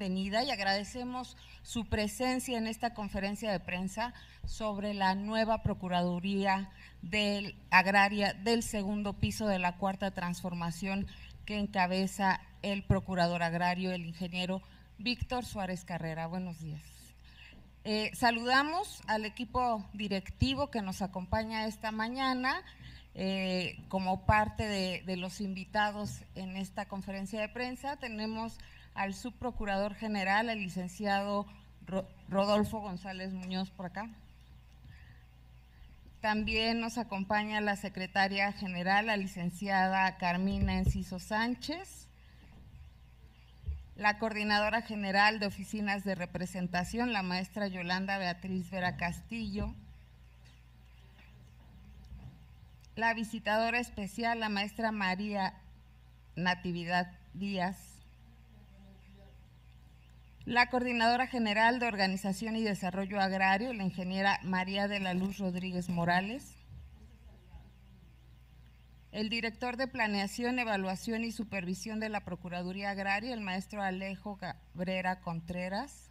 bienvenida y agradecemos su presencia en esta conferencia de prensa sobre la nueva Procuraduría Agraria del segundo piso de la Cuarta Transformación que encabeza el Procurador Agrario, el ingeniero Víctor Suárez Carrera. Buenos días. Saludamos al equipo directivo que nos acompaña esta mañana como parte de los invitados en esta conferencia de prensa. Tenemos al subprocurador general, el licenciado Rodolfo González Muñoz, por acá. También nos acompaña la secretaria general, la licenciada Carmina Enciso Sánchez, la coordinadora general de oficinas de representación, la maestra Yolanda Beatriz Vera Castillo, la visitadora especial, la maestra María Natividad Díaz, la coordinadora general de Organización y Desarrollo Agrario, la ingeniera María de la Luz Rodríguez Morales, el director de Planeación, Evaluación y Supervisión de la Procuraduría Agraria, el maestro Alejo Cabrera Contreras,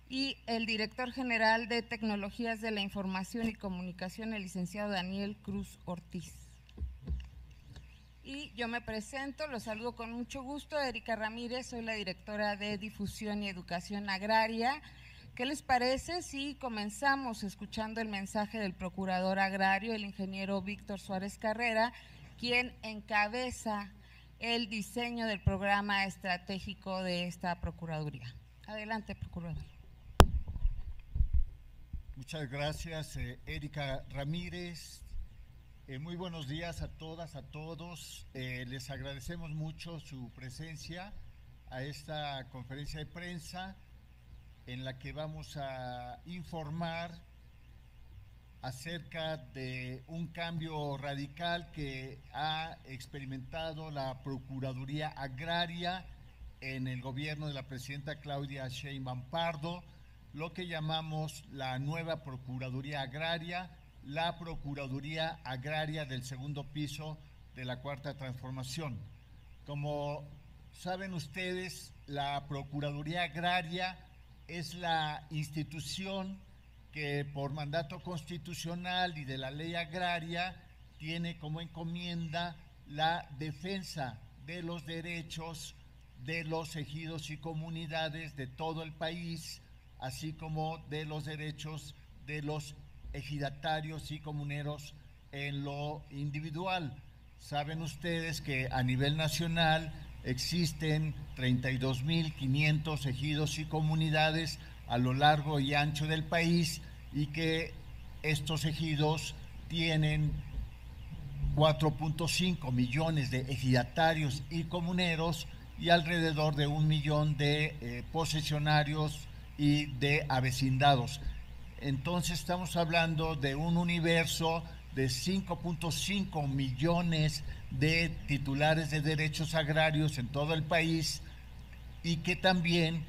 y el director general de Tecnologías de la Información y Comunicación, el licenciado Daniel Cruz Ortiz. Y yo me presento, los saludo con mucho gusto, Erika Ramírez, soy la directora de Difusión y Educación Agraria. ¿Qué les parece si comenzamos escuchando el mensaje del Procurador Agrario, el ingeniero Víctor Suárez Carrera, quien encabeza el diseño del programa estratégico de esta Procuraduría? Adelante, Procurador. Muchas gracias, Erika Ramírez. Muy buenos días a todas, a todos. Les agradecemos mucho su presencia a esta conferencia de prensa en la que vamos a informar acerca de un cambio radical que ha experimentado la Procuraduría Agraria en el gobierno de la presidenta Claudia Sheinbaum Pardo, lo que llamamos la nueva Procuraduría Agraria, la Procuraduría Agraria del segundo piso de la Cuarta Transformación. Como saben ustedes, la Procuraduría Agraria es la institución que por mandato constitucional y de la ley agraria tiene como encomienda la defensa de los derechos de los ejidos y comunidades de todo el país, así como de los derechos de los ejidatarios y comuneros en lo individual. Saben ustedes que a nivel nacional existen 32.500 ejidos y comunidades a lo largo y ancho del país y que estos ejidos tienen 4.5 millones de ejidatarios y comuneros y alrededor de 1 millón de posesionarios y de avecindados. Entonces estamos hablando de un universo de 5.5 millones de titulares de derechos agrarios en todo el país y que también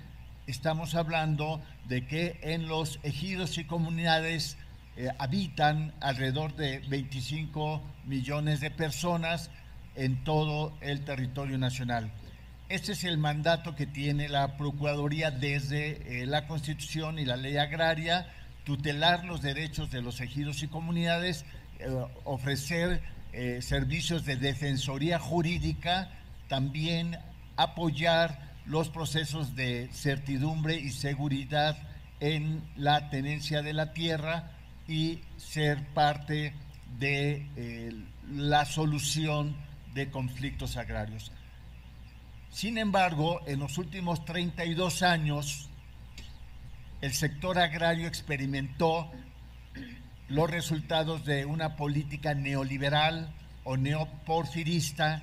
estamos hablando de que en los ejidos y comunidades habitan alrededor de 25 millones de personas en todo el territorio nacional. Este es el mandato que tiene la Procuraduría desde la Constitución y la Ley Agraria: tutelar los derechos de los ejidos y comunidades, ofrecer servicios de defensoría jurídica, también apoyar los procesos de certidumbre y seguridad en la tenencia de la tierra y ser parte de la solución de conflictos agrarios. Sin embargo, en los últimos 32 años, el sector agrario experimentó los resultados de una política neoliberal o neoporfirista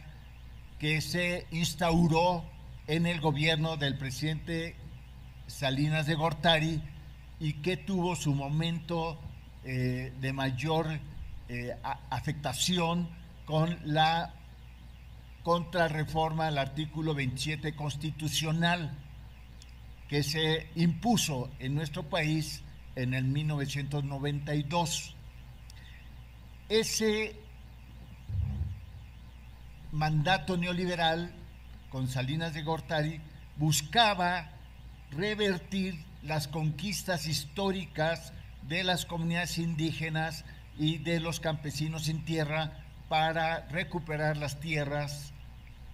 que se instauró en el gobierno del presidente Salinas de Gortari y que tuvo su momento de mayor afectación con la contrarreforma al artículo 27 constitucional que se impuso en nuestro país en el 1992. Ese mandato neoliberal con Salinas de Gortari buscaba revertir las conquistas históricas de las comunidades indígenas y de los campesinos sin tierra para recuperar las tierras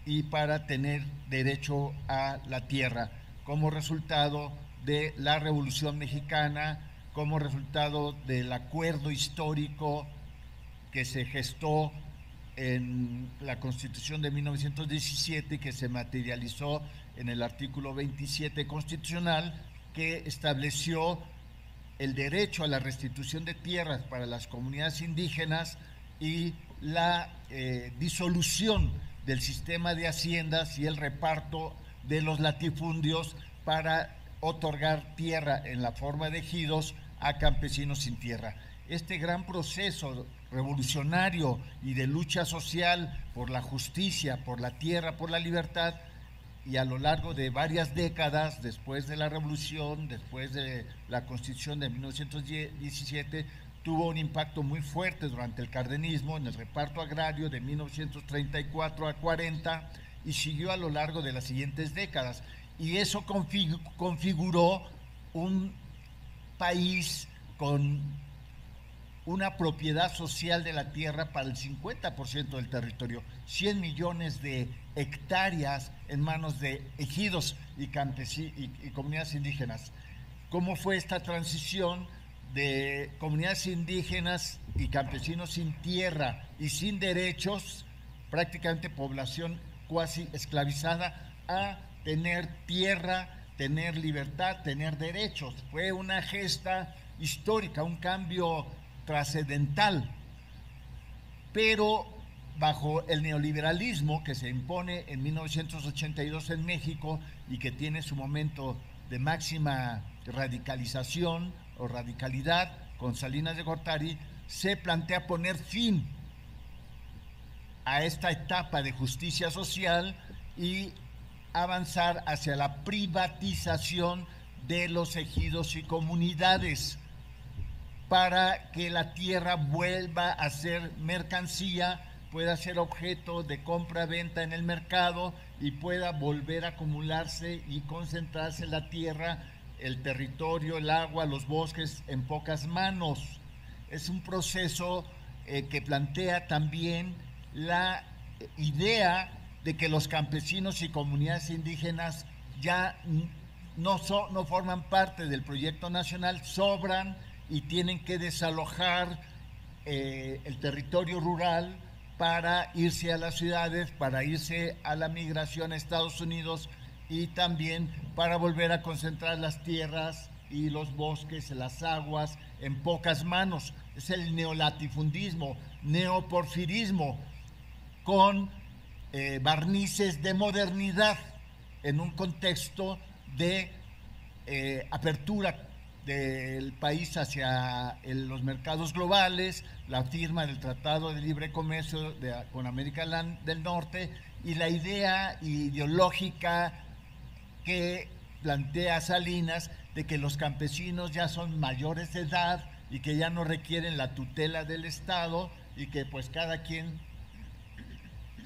y para tener derecho a la tierra, como resultado de la Revolución Mexicana, como resultado del acuerdo histórico que se gestó en la Constitución de 1917 y que se materializó en el artículo 27 constitucional, que estableció el derecho a la restitución de tierras para las comunidades indígenas y la disolución del sistema de haciendas y el reparto de los latifundios para otorgar tierra en la forma de ejidos a campesinos sin tierra. Este gran proceso revolucionario y de lucha social por la justicia, por la tierra, por la libertad, y a lo largo de varias décadas, después de la revolución, después de la Constitución de 1917, tuvo un impacto muy fuerte durante el cardenismo en el reparto agrario de 1934 a 40 y siguió a lo largo de las siguientes décadas. Y eso configuró un país con una propiedad social de la tierra para el 50% del territorio, 100 millones de hectáreas en manos de ejidos y comunidades indígenas. ¿Cómo fue esta transición de comunidades indígenas y campesinos sin tierra y sin derechos, prácticamente población cuasi esclavizada, a tener tierra, tener libertad, tener derechos? Fue una gesta histórica, un cambio trascendental, pero bajo el neoliberalismo que se impone en 1982 en México y que tiene su momento de máxima radicalización o radicalidad con Salinas de Gortari, se plantea poner fin a esta etapa de justicia social y avanzar hacia la privatización de los ejidos y comunidades para que la tierra vuelva a ser mercancía, pueda ser objeto de compra-venta en el mercado y pueda volver a acumularse y concentrarse la tierra, el territorio, el agua, los bosques en pocas manos. Es un proceso que plantea también la idea de que los campesinos y comunidades indígenas ya no forman parte del proyecto nacional, sobran y tienen que desalojar el territorio rural para irse a las ciudades, para irse a la migración a Estados Unidos y también para volver a concentrar las tierras y los bosques, las aguas en pocas manos. Es el neolatifundismo, neoporfirismo, con barnices de modernidad en un contexto de apertura del país hacia los mercados globales, la firma del Tratado de Libre Comercio con América del Norte y la idea ideológica que plantea Salinas de que los campesinos ya son mayores de edad y que ya no requieren la tutela del Estado y que pues cada quien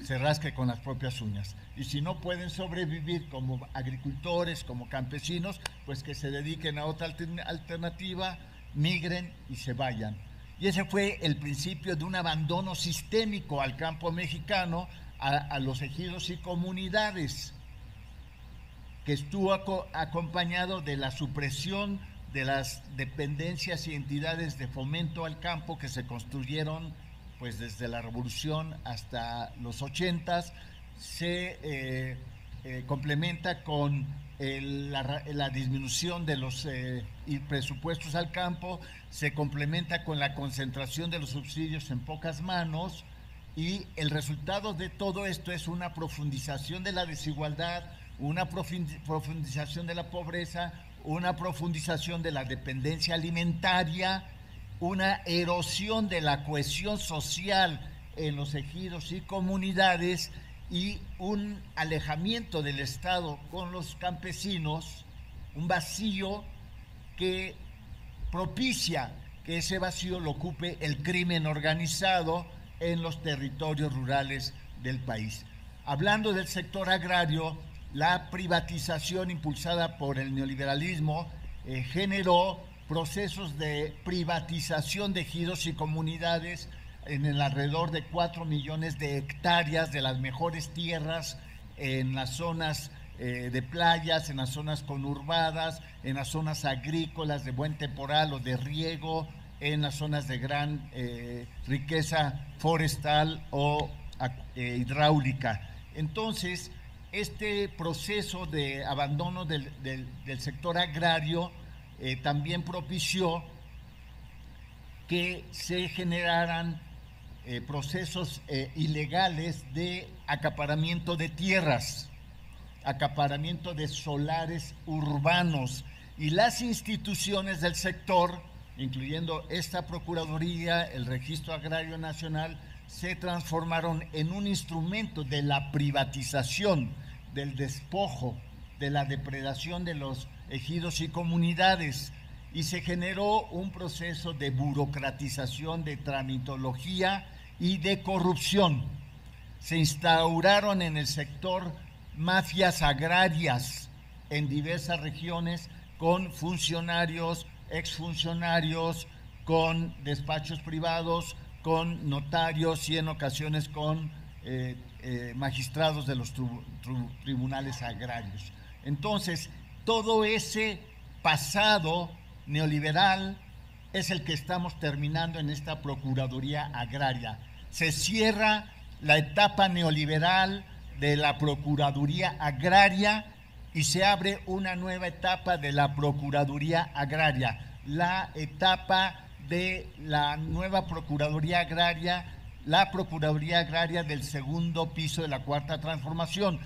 se rasque con las propias uñas. Y si no pueden sobrevivir como agricultores, como campesinos, pues que se dediquen a otra alternativa, migren y se vayan. Y ese fue el principio de un abandono sistémico al campo mexicano, a los ejidos y comunidades, que estuvo acompañado de la supresión de las dependencias y entidades de fomento al campo que se construyeron pues desde la Revolución hasta los 80s. Se complementa con la disminución de los presupuestos al campo, se complementa con la concentración de los subsidios en pocas manos, y el resultado de todo esto es una profundización de la desigualdad, una profundización de la pobreza, una profundización de la dependencia alimentaria, una erosión de la cohesión social en los ejidos y comunidades y un alejamiento del Estado con los campesinos, un vacío que propicia que ese vacío lo ocupe el crimen organizado en los territorios rurales del país. Hablando del sector agrario, la privatización impulsada por el neoliberalismo generó procesos de privatización de ejidos y comunidades en el alrededor de 4 millones de hectáreas de las mejores tierras en las zonas de playas, en las zonas conurbadas, en las zonas agrícolas de buen temporal o de riego, en las zonas de gran riqueza forestal o hidráulica. Entonces, este proceso de abandono del sector agrario también propició que se generaran procesos ilegales de acaparamiento de tierras, acaparamiento de solares urbanos, y las instituciones del sector, incluyendo esta Procuraduría, el Registro Agrario Nacional, se transformaron en un instrumento de la privatización, del despojo, de la depredación de los ejidos y comunidades, y se generó un proceso de burocratización, de tramitología y de corrupción. Se instauraron en el sector mafias agrarias en diversas regiones con funcionarios, exfuncionarios, con despachos privados, con notarios y en ocasiones con magistrados de los tribunales agrarios. Entonces, todo ese pasado neoliberal es el que estamos terminando en esta Procuraduría Agraria. Se cierra la etapa neoliberal de la Procuraduría Agraria y se abre una nueva etapa de la Procuraduría Agraria, la etapa de la nueva Procuraduría Agraria, la Procuraduría Agraria del segundo piso de la Cuarta Transformación.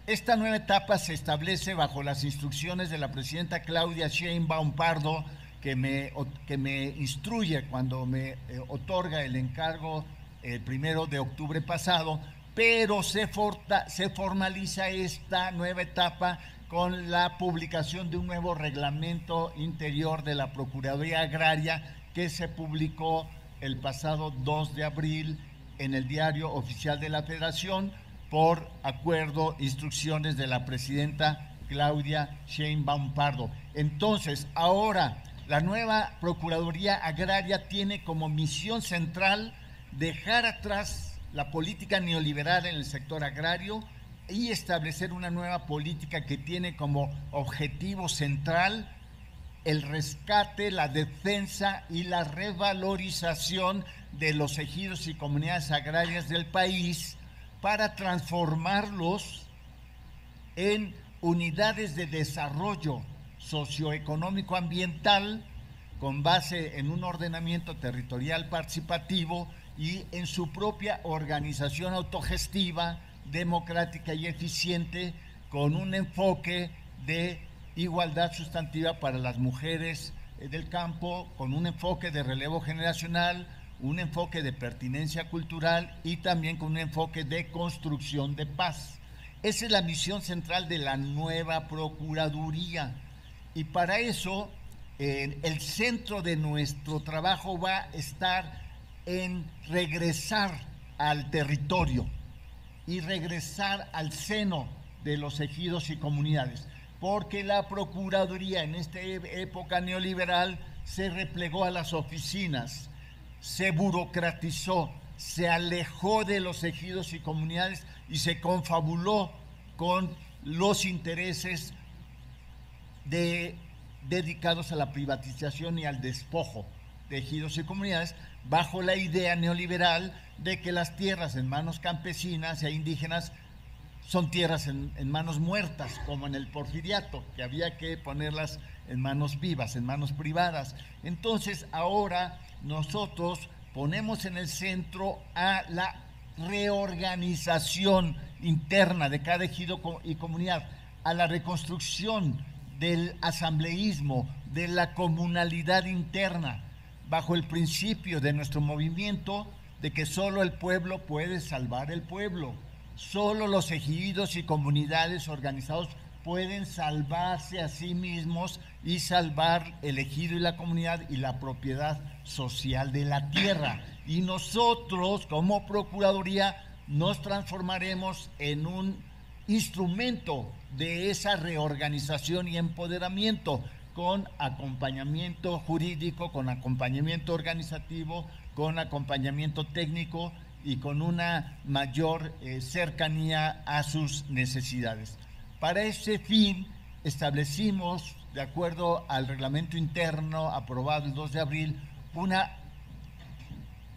Esta nueva etapa se establece bajo las instrucciones de la presidenta Claudia Sheinbaum Pardo, que me instruye cuando me otorga el encargo el 1 de octubre pasado, pero se formaliza esta nueva etapa con la publicación de un nuevo reglamento interior de la Procuraduría Agraria que se publicó el pasado 2 de abril en el Diario Oficial de la Federación por acuerdo, instrucciones de la presidenta Claudia Sheinbaum Pardo. Entonces, ahora la nueva Procuraduría Agraria tiene como misión central dejar atrás la política neoliberal en el sector agrario y establecer una nueva política que tiene como objetivo central el rescate, la defensa y la revalorización de los ejidos y comunidades agrarias del país para transformarlos en unidades de desarrollo socioeconómico ambiental con base en un ordenamiento territorial participativo y en su propia organización autogestiva, democrática y eficiente, con un enfoque de igualdad sustantiva para las mujeres del campo, con un enfoque de relevo generacional, un enfoque de pertinencia cultural y también con un enfoque de construcción de paz. Esa es la misión central de la nueva Procuraduría, y para eso el centro de nuestro trabajo va a estar en regresar al territorio y regresar al seno de los ejidos y comunidades, porque la Procuraduría en esta época neoliberal se replegó a las oficinas, se burocratizó, se alejó de los ejidos y comunidades y se confabuló con los intereses dedicados a la privatización y al despojo de ejidos y comunidades, bajo la idea neoliberal de que las tierras en manos campesinas e indígenas son tierras en manos muertas, como en el porfiriato, que había que ponerlas en manos vivas, en manos privadas. Entonces, ahora nosotros ponemos en el centro a la reorganización interna de cada ejido y comunidad, a la reconstrucción del asambleísmo, de la comunalidad interna, bajo el principio de nuestro movimiento de que solo el pueblo puede salvar el pueblo. Solo los ejidos y comunidades organizados pueden salvarse a sí mismos y salvar el ejido y la comunidad y la propiedad social de la tierra. Y nosotros, como Procuraduría, nos transformaremos en un instrumento de esa reorganización y empoderamiento, con acompañamiento jurídico, con acompañamiento organizativo, con acompañamiento técnico y con una mayor cercanía a sus necesidades. Para ese fin establecimos, de acuerdo al reglamento interno aprobado el 2 de abril, una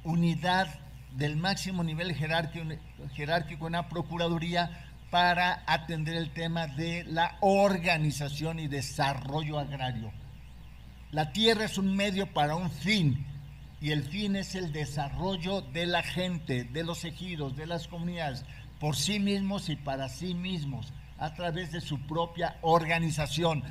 unidad del máximo nivel jerárquico en la Procuraduría para atender el tema de la organización y desarrollo agrario. La tierra es un medio para un fin, y el fin es el desarrollo de la gente, de los ejidos, de las comunidades, por sí mismos y para sí mismos, a través de su propia organización.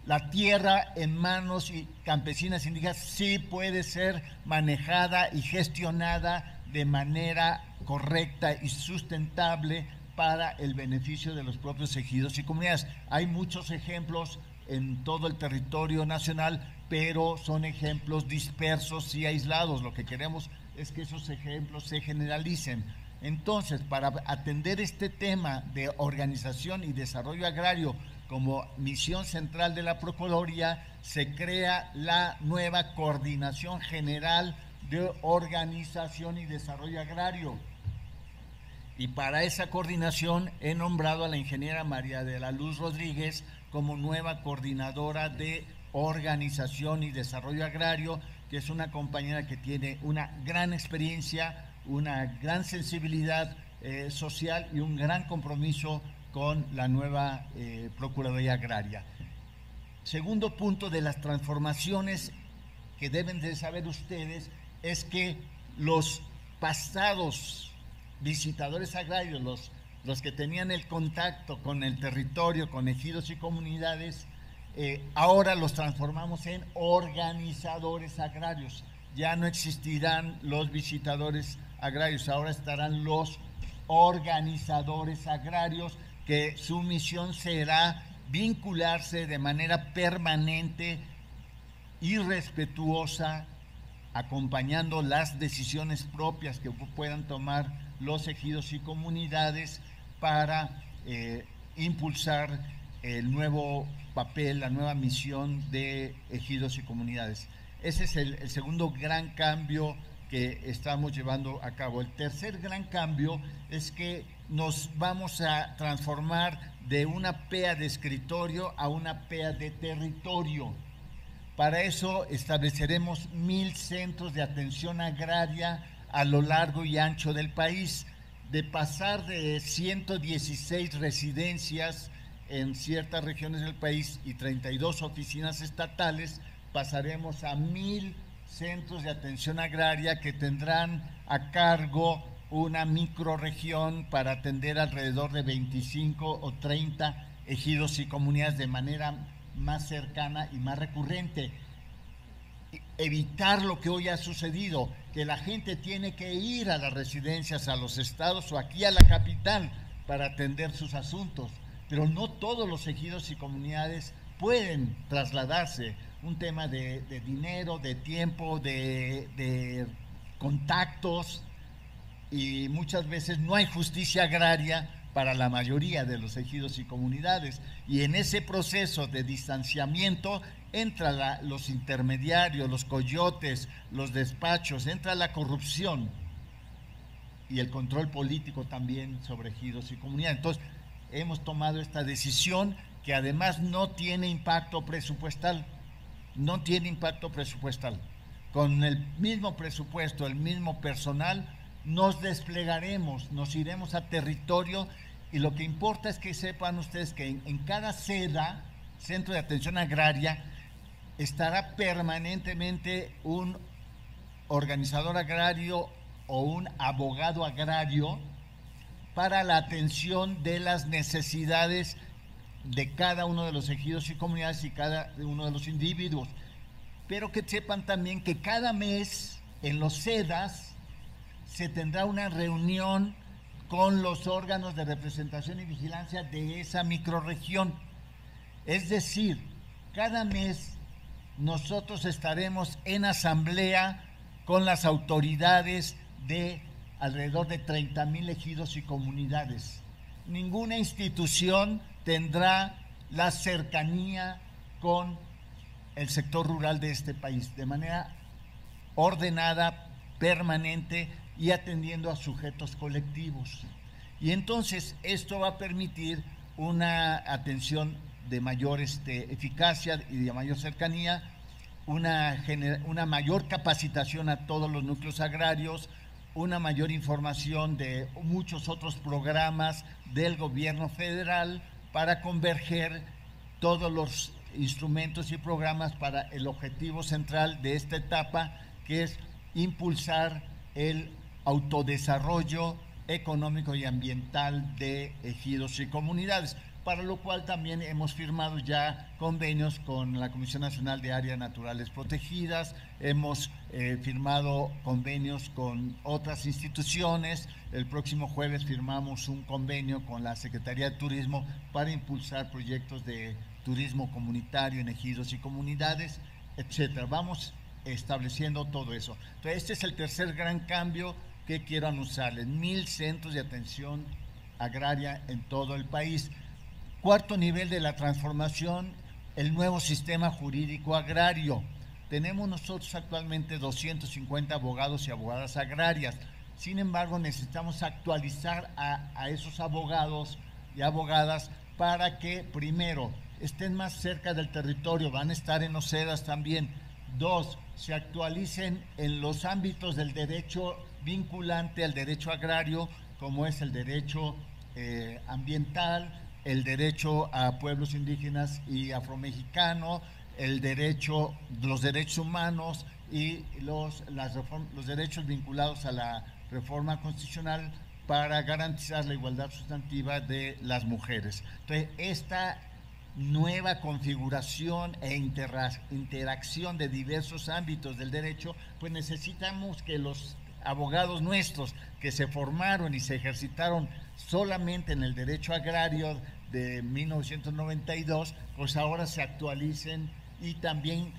La tierra en manos campesinas indígenas sí puede ser manejada y gestionada de manera correcta y sustentable para el beneficio de los propios ejidos y comunidades. Hay muchos ejemplos en todo el territorio nacional, pero son ejemplos dispersos y aislados. Lo que queremos es que esos ejemplos se generalicen. Entonces, para atender este tema de organización y desarrollo agrario como misión central de la Procuraduría, se crea la nueva Coordinación General de Organización y Desarrollo Agrario. Y para esa coordinación he nombrado a la ingeniera María de la Luz Rodríguez como nueva coordinadora de Organización y Desarrollo Agrario, que es una compañera que tiene una gran experiencia, una gran sensibilidad social y un gran compromiso con la nueva Procuraduría Agraria. Segundo punto de las transformaciones que deben de saber ustedes es que los pasados visitadores agrarios, los que tenían el contacto con el territorio, con ejidos y comunidades, ahora los transformamos en organizadores agrarios. Ya no existirán los visitadores agrarios, ahora estarán los organizadores agrarios, que su misión será vincularse de manera permanente y respetuosa, acompañando las decisiones propias que puedan tomar los ejidos y comunidades para impulsar el nuevo papel, la nueva misión de ejidos y comunidades. Ese es el segundo gran cambio que estamos llevando a cabo. El tercer gran cambio es que nos vamos a transformar de una PEA de escritorio a una PEA de territorio. Para eso estableceremos 1,000 centros de atención agraria a lo largo y ancho del país. De pasar de 116 residencias en ciertas regiones del país y 32 oficinas estatales, pasaremos a 1,000 centros de atención agraria que tendrán a cargo una microrregión para atender alrededor de 25 o 30 ejidos y comunidades de manera más cercana y más recurrente. Evitar lo que hoy ha sucedido, que la gente tiene que ir a las residencias, a los estados o aquí a la capital para atender sus asuntos, pero no todos los ejidos y comunidades pueden trasladarse. Un tema de dinero, de tiempo, de contactos, y muchas veces no hay justicia agraria para la mayoría de los ejidos y comunidades, y en ese proceso de distanciamiento entra los intermediarios, los coyotes, los despachos, entra la corrupción y el control político también sobre ejidos y comunidades. Entonces hemos tomado esta decisión, que además no tiene impacto presupuestal, con el mismo presupuesto, el mismo personal, nos desplegaremos, nos iremos a territorio, y lo que importa es que sepan ustedes que en cada SEDA, Centro de Atención Agraria, estará permanentemente un organizador agrario o un abogado agrario para la atención de las necesidades de cada uno de los ejidos y comunidades y cada uno de los individuos. Pero que sepan también que cada mes en los SEDAS se tendrá una reunión con los órganos de representación y vigilancia de esa microrregión. Es decir, cada mes nosotros estaremos en asamblea con las autoridades de alrededor de 30,000 ejidos y comunidades. Ninguna institución tendrá la cercanía con el sector rural de este país, de manera ordenada, permanente y atendiendo a sujetos colectivos. Y entonces esto va a permitir una atención de mayor eficacia y de mayor cercanía, una mayor capacitación a todos los núcleos agrarios, una mayor información de muchos otros programas del gobierno federal para converger todos los instrumentos y programas para el objetivo central de esta etapa, que es impulsar el autodesarrollo económico y ambiental de ejidos y comunidades, para lo cual también hemos firmado ya convenios con la Comisión Nacional de Áreas Naturales Protegidas, hemos firmado convenios con otras instituciones. El próximo jueves firmamos un convenio con la Secretaría de Turismo para impulsar proyectos de turismo comunitario en ejidos y comunidades, etcétera. Vamos estableciendo todo eso. Entonces, este es el tercer gran cambio que quiero anunciarles: 1,000 centros de atención agraria en todo el país. Cuarto nivel de la transformación, el nuevo sistema jurídico agrario. Tenemos nosotros actualmente 250 abogados y abogadas agrarias. Sin embargo, necesitamos actualizar a esos abogados y abogadas para que, primero, estén más cerca del territorio, van a estar en OCEDAS también. Dos, se actualicen en los ámbitos del derecho vinculante al derecho agrario, como es el derecho ambiental, el derecho a pueblos indígenas y afromexicanos, los derechos humanos y los derechos vinculados a la reforma constitucional para garantizar la igualdad sustantiva de las mujeres. Entonces, esta nueva configuración e interacción de diversos ámbitos del derecho, pues necesitamos que los abogados nuestros que se formaron y se ejercitaron solamente en el derecho agrario de 1992, pues ahora se actualicen y también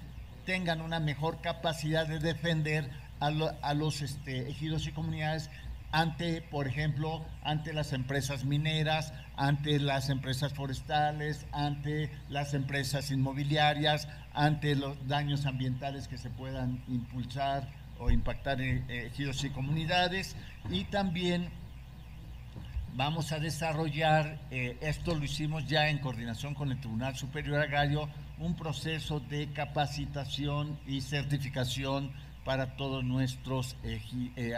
tengan una mejor capacidad de defender a los ejidos y comunidades ante, por ejemplo, ante las empresas mineras, ante las empresas forestales, ante las empresas inmobiliarias, ante los daños ambientales que se puedan impulsar o impactar en ejidos y comunidades. Y también vamos a desarrollar, esto lo hicimos ya en coordinación con el Tribunal Superior Agrario, un proceso de capacitación y certificación para todos nuestros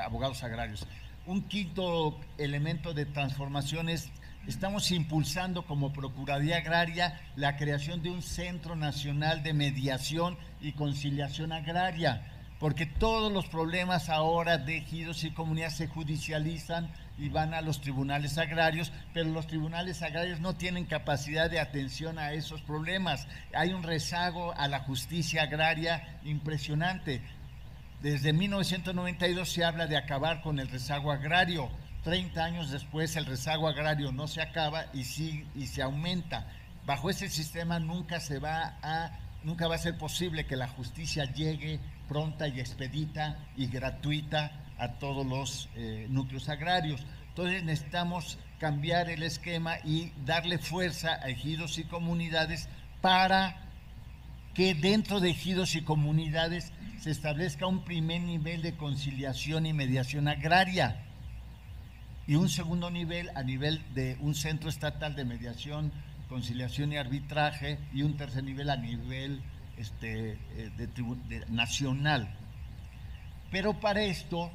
abogados agrarios. Un quinto elemento de transformación es, estamos impulsando como Procuraduría Agraria la creación de un Centro Nacional de Mediación y Conciliación Agraria, porque todos los problemas ahora de ejidos y comunidades se judicializan y van a los tribunales agrarios, pero los tribunales agrarios no tienen capacidad de atención a esos problemas. Hay un rezago a la justicia agraria impresionante. Desde 1992 se habla de acabar con el rezago agrario. 30 años después el rezago agrario no se acaba y se aumenta. Bajo ese sistema nunca va a ser posible que la justicia llegue pronta y expedita y gratuita a todos los núcleos agrarios. Entonces necesitamos cambiar el esquema y darle fuerza a ejidos y comunidades para que dentro de ejidos y comunidades se establezca un primer nivel de conciliación y mediación agraria y un segundo nivel a nivel de un centro estatal de mediación, conciliación y arbitraje, y un tercer nivel a nivel nacional. Pero para esto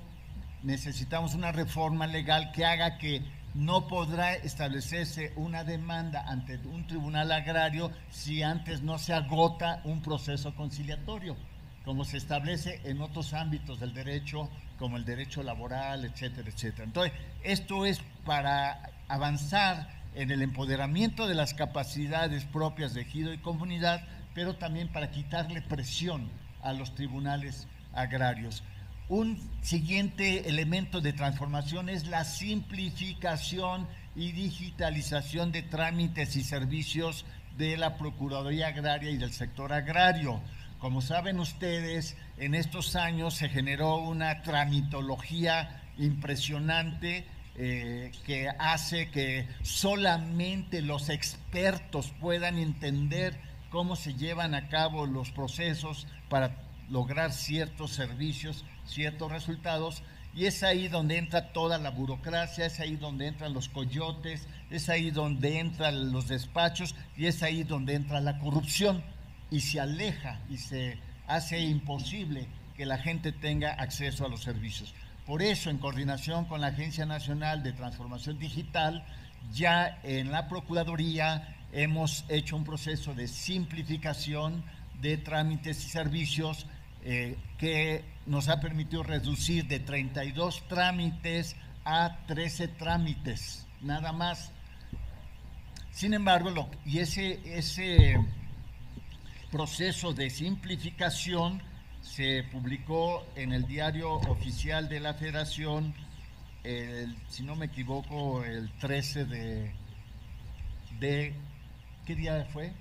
necesitamos una reforma legal que haga que no podrá establecerse una demanda ante un tribunal agrario si antes no se agota un proceso conciliatorio, como se establece en otros ámbitos del derecho, como el derecho laboral, etcétera, etcétera. Entonces, esto es para avanzar en el empoderamiento de las capacidades propias de ejido y comunidad, pero también para quitarle presión a los tribunales agrarios. Un siguiente elemento de transformación es la simplificación y digitalización de trámites y servicios de la Procuraduría Agraria y del sector agrario. Como saben ustedes, en estos años se generó una tramitología impresionante que hace que solamente los expertos puedan entender cómo se llevan a cabo los procesos para lograr ciertos servicios, ciertos resultados, y es ahí donde entra toda la burocracia, es ahí donde entran los coyotes, es ahí donde entran los despachos y es ahí donde entra la corrupción y se aleja y se hace imposible que la gente tenga acceso a los servicios. Por eso, en coordinación con la Agencia Nacional de Transformación Digital, ya en la Procuraduría hemos hecho un proceso de simplificación de trámites y servicios que nos ha permitido reducir de 32 trámites a 13 trámites, nada más. Sin embargo, ese proceso de simplificación se publicó en el Diario Oficial de la Federación, si no me equivoco, el 13 de ¿qué día fue?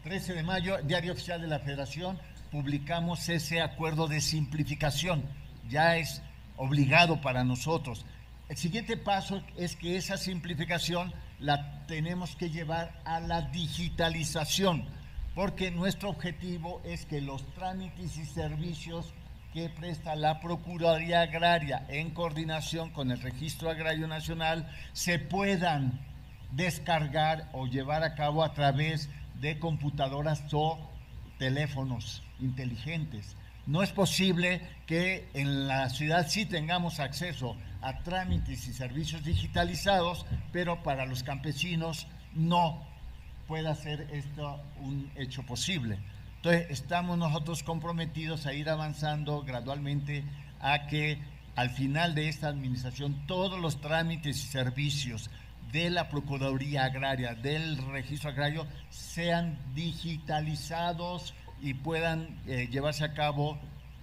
13 de mayo, Diario Oficial de la Federación, publicamos ese acuerdo de simplificación. Ya es obligado para nosotros. El siguiente paso es que esa simplificación la tenemos que llevar a la digitalización, porque nuestro objetivo es que los trámites y servicios que presta la Procuraduría Agraria en coordinación con el Registro Agrario Nacional se puedan descargar o llevar a cabo a través de computadoras o teléfonos inteligentes. No es posible que en la ciudad sí tengamos acceso a trámites y servicios digitalizados, pero para los campesinos no pueda ser esto un hecho posible. Entonces, estamos nosotros comprometidos a ir avanzando gradualmente a que al final de esta administración todos los trámites y servicios de la Procuraduría Agraria, del Registro Agrario, sean digitalizados y puedan llevarse a cabo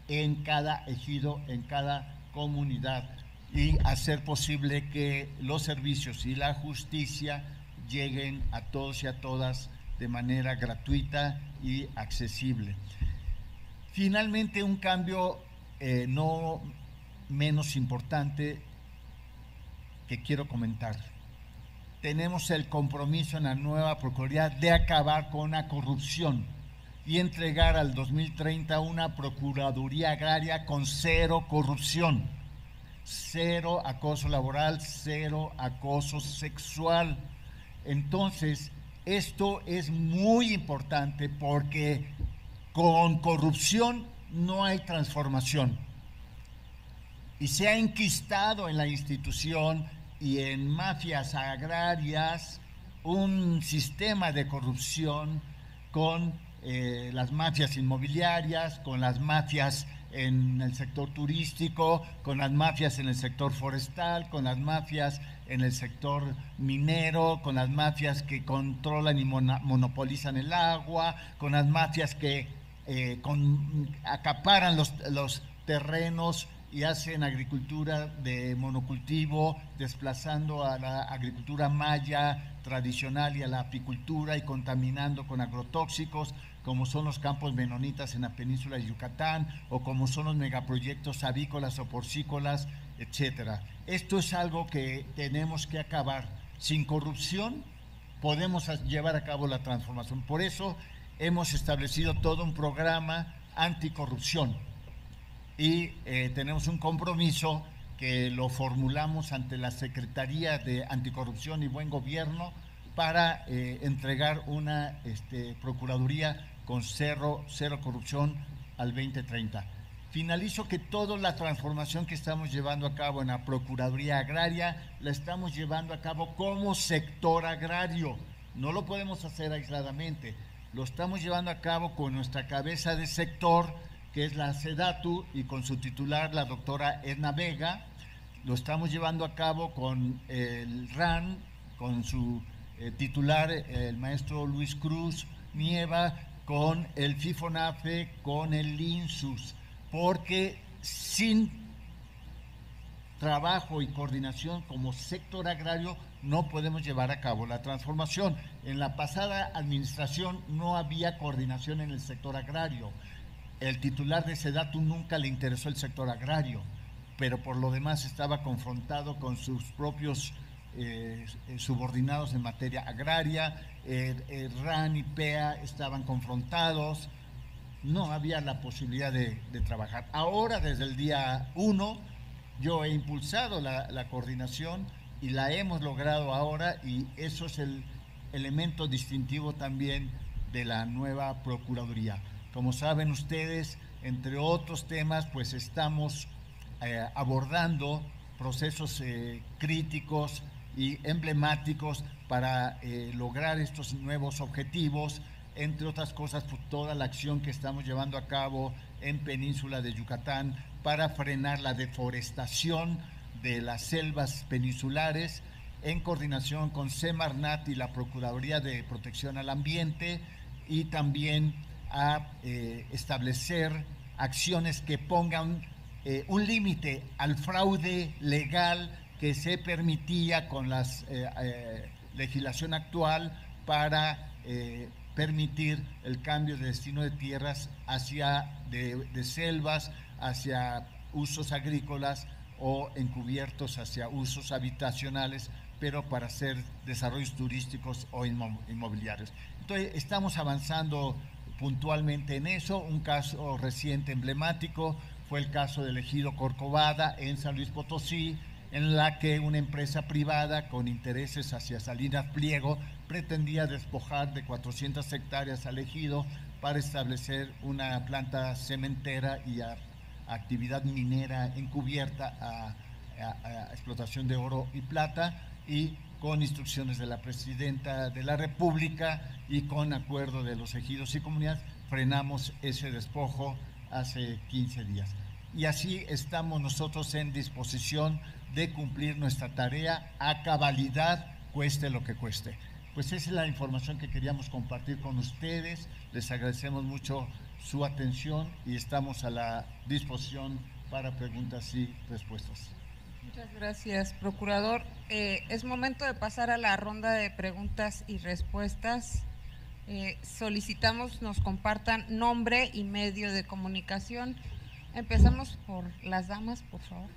en cada ejido, en cada comunidad, y hacer posible que los servicios y la justicia lleguen a todos y a todas de manera gratuita y accesible. Finalmente, un cambio no menos importante que quiero comentar. Tenemos el compromiso en la nueva Procuraduría de acabar con la corrupción y entregar al 2030 una Procuraduría Agraria con cero corrupción, cero acoso laboral, cero acoso sexual. Entonces, esto es muy importante porque con corrupción no hay transformación. Y se ha enquistado en la institución y en mafias agrarias un sistema de corrupción con las mafias inmobiliarias, con las mafias en el sector turístico, con las mafias en el sector forestal, con las mafias en el sector minero, con las mafias que controlan y monopolizan el agua, con las mafias que acaparan los terrenos y hacen agricultura de monocultivo, desplazando a la agricultura maya tradicional y a la apicultura y contaminando con agrotóxicos, como son los campos menonitas en la península de Yucatán, o como son los megaproyectos avícolas o porcícolas, etcétera. Esto es algo que tenemos que acabar. Sin corrupción podemos llevar a cabo la transformación. Por eso hemos establecido todo un programa anticorrupción y tenemos un compromiso que lo formulamos ante la Secretaría de Anticorrupción y Buen Gobierno para entregar una Procuraduría con cero corrupción al 2030. Finalizo que toda la transformación que estamos llevando a cabo en la Procuraduría Agraria la estamos llevando a cabo como sector agrario. No lo podemos hacer aisladamente. Lo estamos llevando a cabo con nuestra cabeza de sector, que es la SEDATU, y con su titular, la doctora Edna Vega. Lo estamos llevando a cabo con el RAN, con su titular, el maestro Luis Cruz Nieva, con el FIFONAFE, con el INSUS, porque sin trabajo y coordinación como sector agrario no podemos llevar a cabo la transformación. En la pasada administración no había coordinación en el sector agrario. El titular de SEDATU nunca le interesó el sector agrario. pero por lo demás estaba confrontado con sus propios subordinados en materia agraria. RAN y PEA estaban confrontados, no había la posibilidad de trabajar. Ahora, desde el día 1, yo he impulsado la coordinación y la hemos logrado ahora, y eso es el elemento distintivo también de la nueva Procuraduría. Como saben ustedes, entre otros temas, pues estamos abordando procesos críticos y emblemáticos para lograr estos nuevos objetivos, entre otras cosas, pues, toda la acción que estamos llevando a cabo en Península de Yucatán para frenar la deforestación de las selvas peninsulares, en coordinación con Semarnat y la Procuraduría de Protección al Ambiente, y también a establecer acciones que pongan un límite al fraude legal que se permitía con la legislación actual para permitir el cambio de destino de tierras de selvas hacia usos agrícolas o encubiertos hacia usos habitacionales, pero para hacer desarrollos turísticos o inmobiliarios. Entonces, estamos avanzando puntualmente en eso. Un caso reciente emblemático fue el caso del ejido Corcovada en San Luis Potosí, en la que una empresa privada con intereses hacia Salinas Pliego pretendía despojar de 400 hectáreas al ejido para establecer una planta cementera y actividad minera encubierta a explotación de oro y plata, y con instrucciones de la Presidenta de la República y con acuerdo de los ejidos y comunidades, frenamos ese despojo hace 15 días. Y así estamos nosotros en disposición de cumplir nuestra tarea a cabalidad, cueste lo que cueste. Pues esa es la información que queríamos compartir con ustedes. Les agradecemos mucho su atención y estamos a la disposición para preguntas y respuestas. Muchas gracias, procurador. Es momento de pasar a la ronda de preguntas y respuestas. Solicitamos nos compartan nombre y medio de comunicación. Empezamos por las damas, por favor.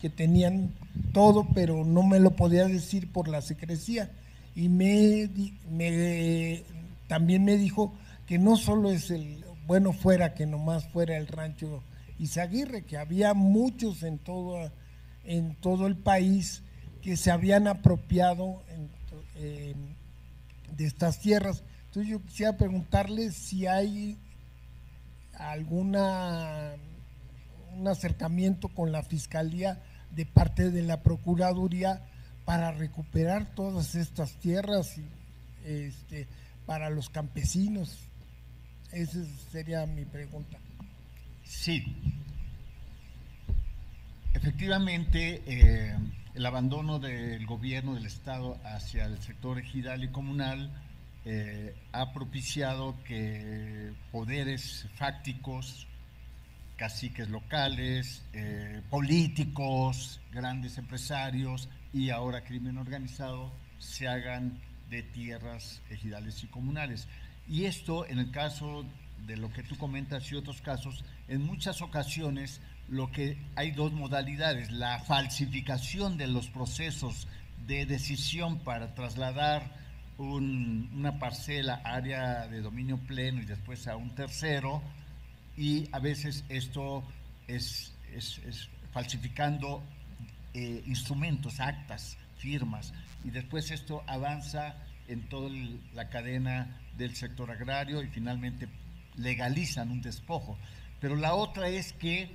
Que tenían todo, pero no me lo podía decir por la secrecía. Y también me dijo que no solo es fuera que nomás fuera el rancho Izaguirre, que había muchos en todo el país que se habían apropiado de estas tierras. Entonces yo quisiera preguntarle si hay un acercamiento con la Fiscalía de parte de la Procuraduría para recuperar todas estas tierras para los campesinos. Esa sería mi pregunta. Sí, efectivamente, el abandono del gobierno del Estado hacia el sector ejidal y comunal ha propiciado que poderes fácticos, caciques locales, políticos, grandes empresarios y ahora crimen organizado se hagan de tierras ejidales y comunales. Y esto, en el caso de lo que tú comentas y otros casos, en muchas ocasiones hay dos modalidades: la falsificación de los procesos de decisión para trasladar una parcela, área de dominio pleno y después a un tercero, y a veces esto es falsificando instrumentos, actas, firmas, y después esto avanza en toda la cadena del sector agrario y finalmente legalizan un despojo. Pero la otra es que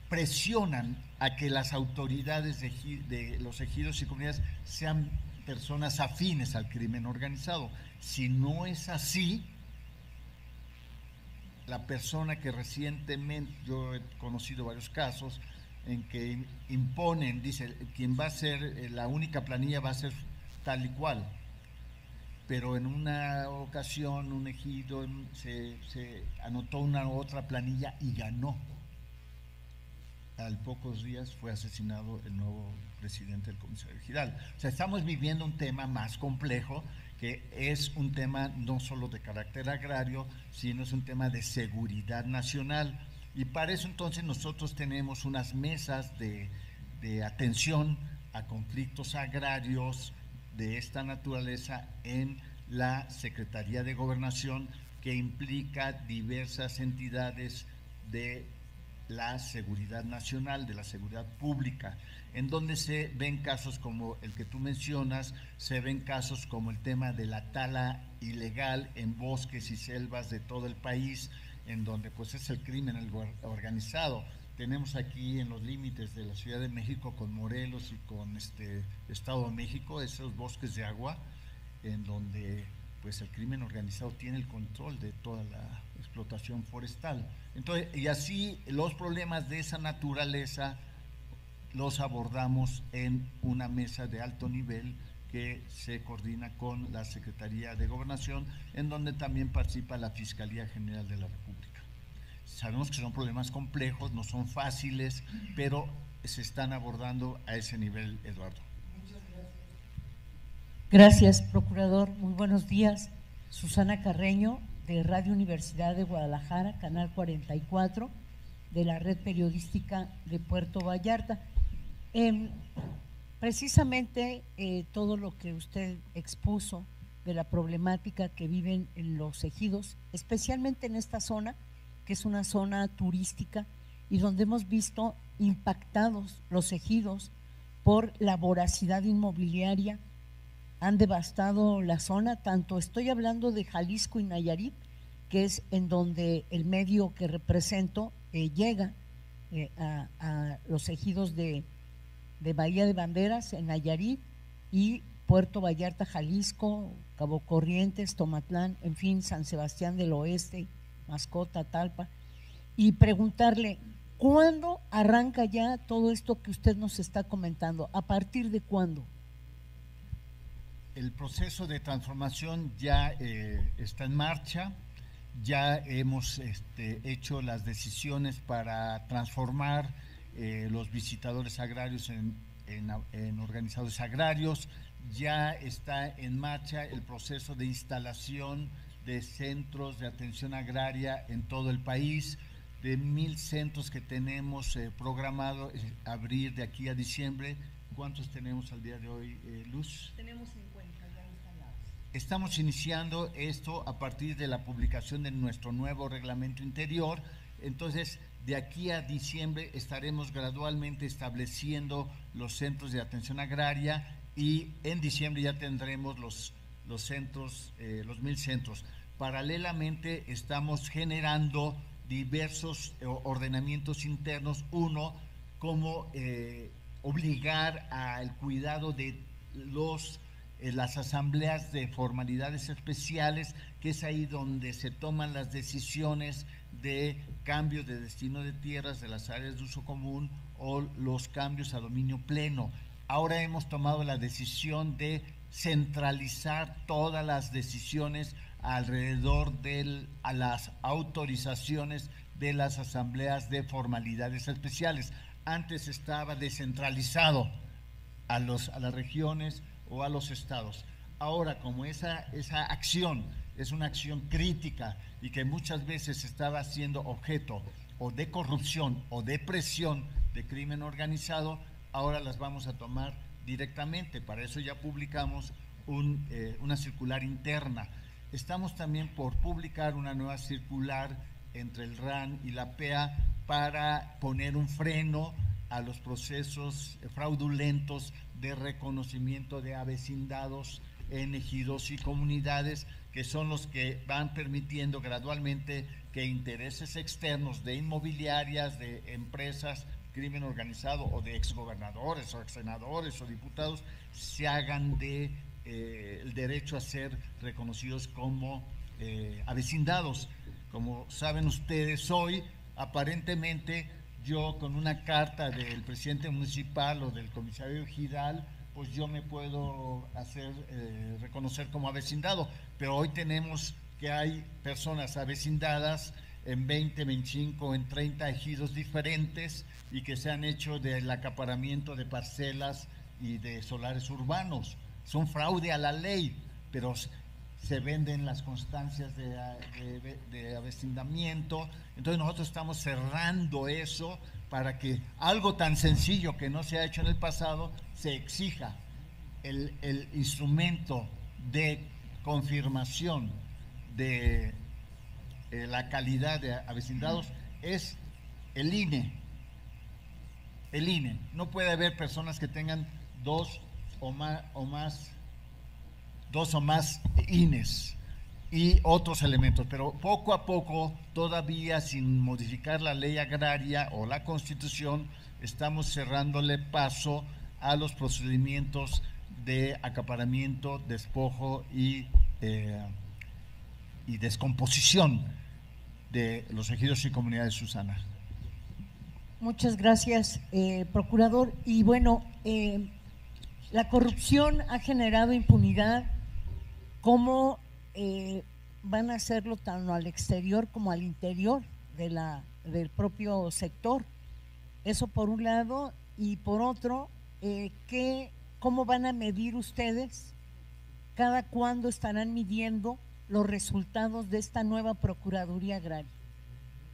presionan a que las autoridades de los ejidos y comunidades sean personas afines al crimen organizado. Si no es así, la persona que recientemente, yo he conocido varios casos en que imponen, dice, quien va a ser, la única planilla va a ser tal y cual, pero en una ocasión un ejido se anotó una otra planilla y ganó. Al pocos días fue asesinado el nuevo presidente del comisario ejidal. O sea, estamos viviendo un tema más complejo, que es un tema no solo de carácter agrario, sino es un tema de seguridad nacional. Y para eso entonces nosotros tenemos unas mesas de atención a conflictos agrarios de esta naturaleza en la Secretaría de Gobernación, que implica diversas entidades de la seguridad nacional, de la seguridad pública, en donde se ven casos como el que tú mencionas, se ven casos como el tema de la tala ilegal en bosques y selvas de todo el país, en donde pues es el crimen organizado. Tenemos aquí en los límites de la Ciudad de México con Morelos y con Estado de México esos bosques de agua, en donde pues el crimen organizado tiene el control de toda la explotación forestal. Entonces, y así los problemas de esa naturaleza los abordamos en una mesa de alto nivel que se coordina con la Secretaría de Gobernación, en donde también participa la Fiscalía General de la República. Sabemos que son problemas complejos, no son fáciles, pero se están abordando a ese nivel, Eduardo. Gracias, procurador. Muy buenos días. Susana Carreño, de Radio Universidad de Guadalajara, Canal 44, de la red periodística de Puerto Vallarta. Precisamente todo lo que usted expuso de la problemática que viven en los ejidos, especialmente en esta zona, que es una zona turística y donde hemos visto impactados los ejidos por la voracidad inmobiliaria. Han devastado la zona, tanto estoy hablando de Jalisco y Nayarit, que es en donde el medio que represento llega a los ejidos de Bahía de Banderas en Nayarit y Puerto Vallarta, Jalisco, Cabo Corrientes, Tomatlán, en fin, San Sebastián del Oeste, Mascota, Talpa, y preguntarle, ¿cuándo arranca ya todo esto que usted nos está comentando? ¿A partir de cuándo? El proceso de transformación ya está en marcha, ya hemos hecho las decisiones para transformar los visitadores agrarios en organizadores agrarios, ya está en marcha el proceso de instalación de centros de atención agraria en todo el país, de 1,000 centros que tenemos programado abrir de aquí a diciembre. ¿Cuántos tenemos al día de hoy, Luz? Tenemos 50 ya instalados. Estamos iniciando esto a partir de la publicación de nuestro nuevo reglamento interior. Entonces, de aquí a diciembre estaremos gradualmente estableciendo los centros de atención agraria y en diciembre ya tendremos los centros, los 1,000 centros. Paralelamente estamos generando diversos ordenamientos internos. Uno, como obligar al cuidado de las asambleas de formalidades especiales, que es ahí donde se toman las decisiones de cambio de destino de tierras de las áreas de uso común o los cambios a dominio pleno. Ahora hemos tomado la decisión de centralizar todas las decisiones alrededor a las autorizaciones de las asambleas de formalidades especiales. Antes estaba descentralizado a las regiones o a los estados. Ahora, como esa acción es una acción crítica y que muchas veces estaba siendo objeto o de corrupción o de presión de crimen organizado, ahora las vamos a tomar directamente. Para eso ya publicamos una circular interna. Estamos también por publicar una nueva circular entre el RAN y la PEA para poner un freno a los procesos fraudulentos de reconocimiento de avecindados en ejidos y comunidades, que son los que van permitiendo gradualmente que intereses externos de inmobiliarias, de empresas, crimen organizado o de exgobernadores o exsenadores o diputados se hagan de el derecho a ser reconocidos como avecindados. Como saben ustedes, hoy aparentemente yo con una carta del presidente municipal o del comisario ejidal, pues yo me puedo hacer reconocer como avecindado, pero hoy tenemos que hay personas avecindadas en 20, 25, en 30 ejidos diferentes y que se han hecho del acaparamiento de parcelas y de solares urbanos. Son fraude a la ley, pero se venden las constancias de avecindamiento. Entonces nosotros estamos cerrando eso para que algo tan sencillo que no se ha hecho en el pasado se exija. El instrumento de confirmación de la calidad de avecindados es el INE. El INE. No puede haber personas que tengan dos o más INES y otros elementos, pero poco a poco, todavía sin modificar la ley agraria o la Constitución, estamos cerrándole paso a los procedimientos de acaparamiento, despojo y descomposición de los ejidos y comunidades, Susana. Muchas gracias, procurador. Y bueno, la corrupción ha generado impunidad. ¿Cómo van a hacerlo tanto al exterior como al interior del propio sector? Eso por un lado. Y por otro, ¿cómo van a medir ustedes? ¿Cada cuándo estarán midiendo los resultados de esta nueva Procuraduría Agraria?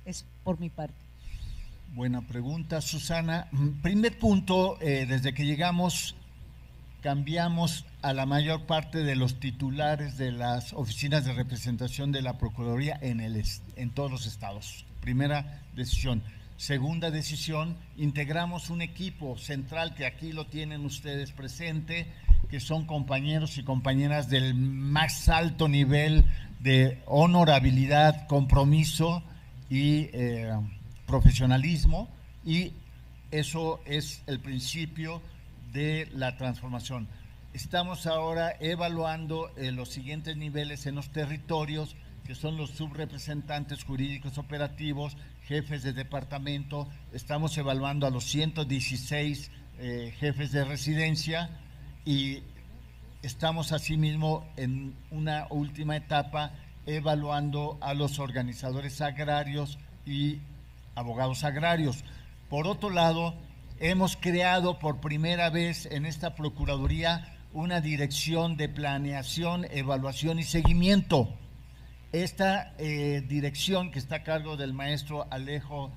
Es por mi parte. Buena pregunta, Susana. Primer punto, desde que llegamos cambiamos a la mayor parte de los titulares de las oficinas de representación de la Procuraduría en todos los estados. Primera decisión. Segunda decisión, integramos un equipo central que aquí lo tienen ustedes presente, que son compañeros y compañeras del más alto nivel de honorabilidad, compromiso y profesionalismo, y eso es el principio de la transformación. Estamos ahora evaluando los siguientes niveles en los territorios, que son los subrepresentantes jurídicos operativos, jefes de departamento. Estamos evaluando a los 116 jefes de residencia y estamos asimismo en una última etapa evaluando a los organizadores agrarios y abogados agrarios. Por otro lado, hemos creado por primera vez en esta Procuraduría una dirección de planeación, evaluación y seguimiento. Esta dirección, que está a cargo del maestro Alejo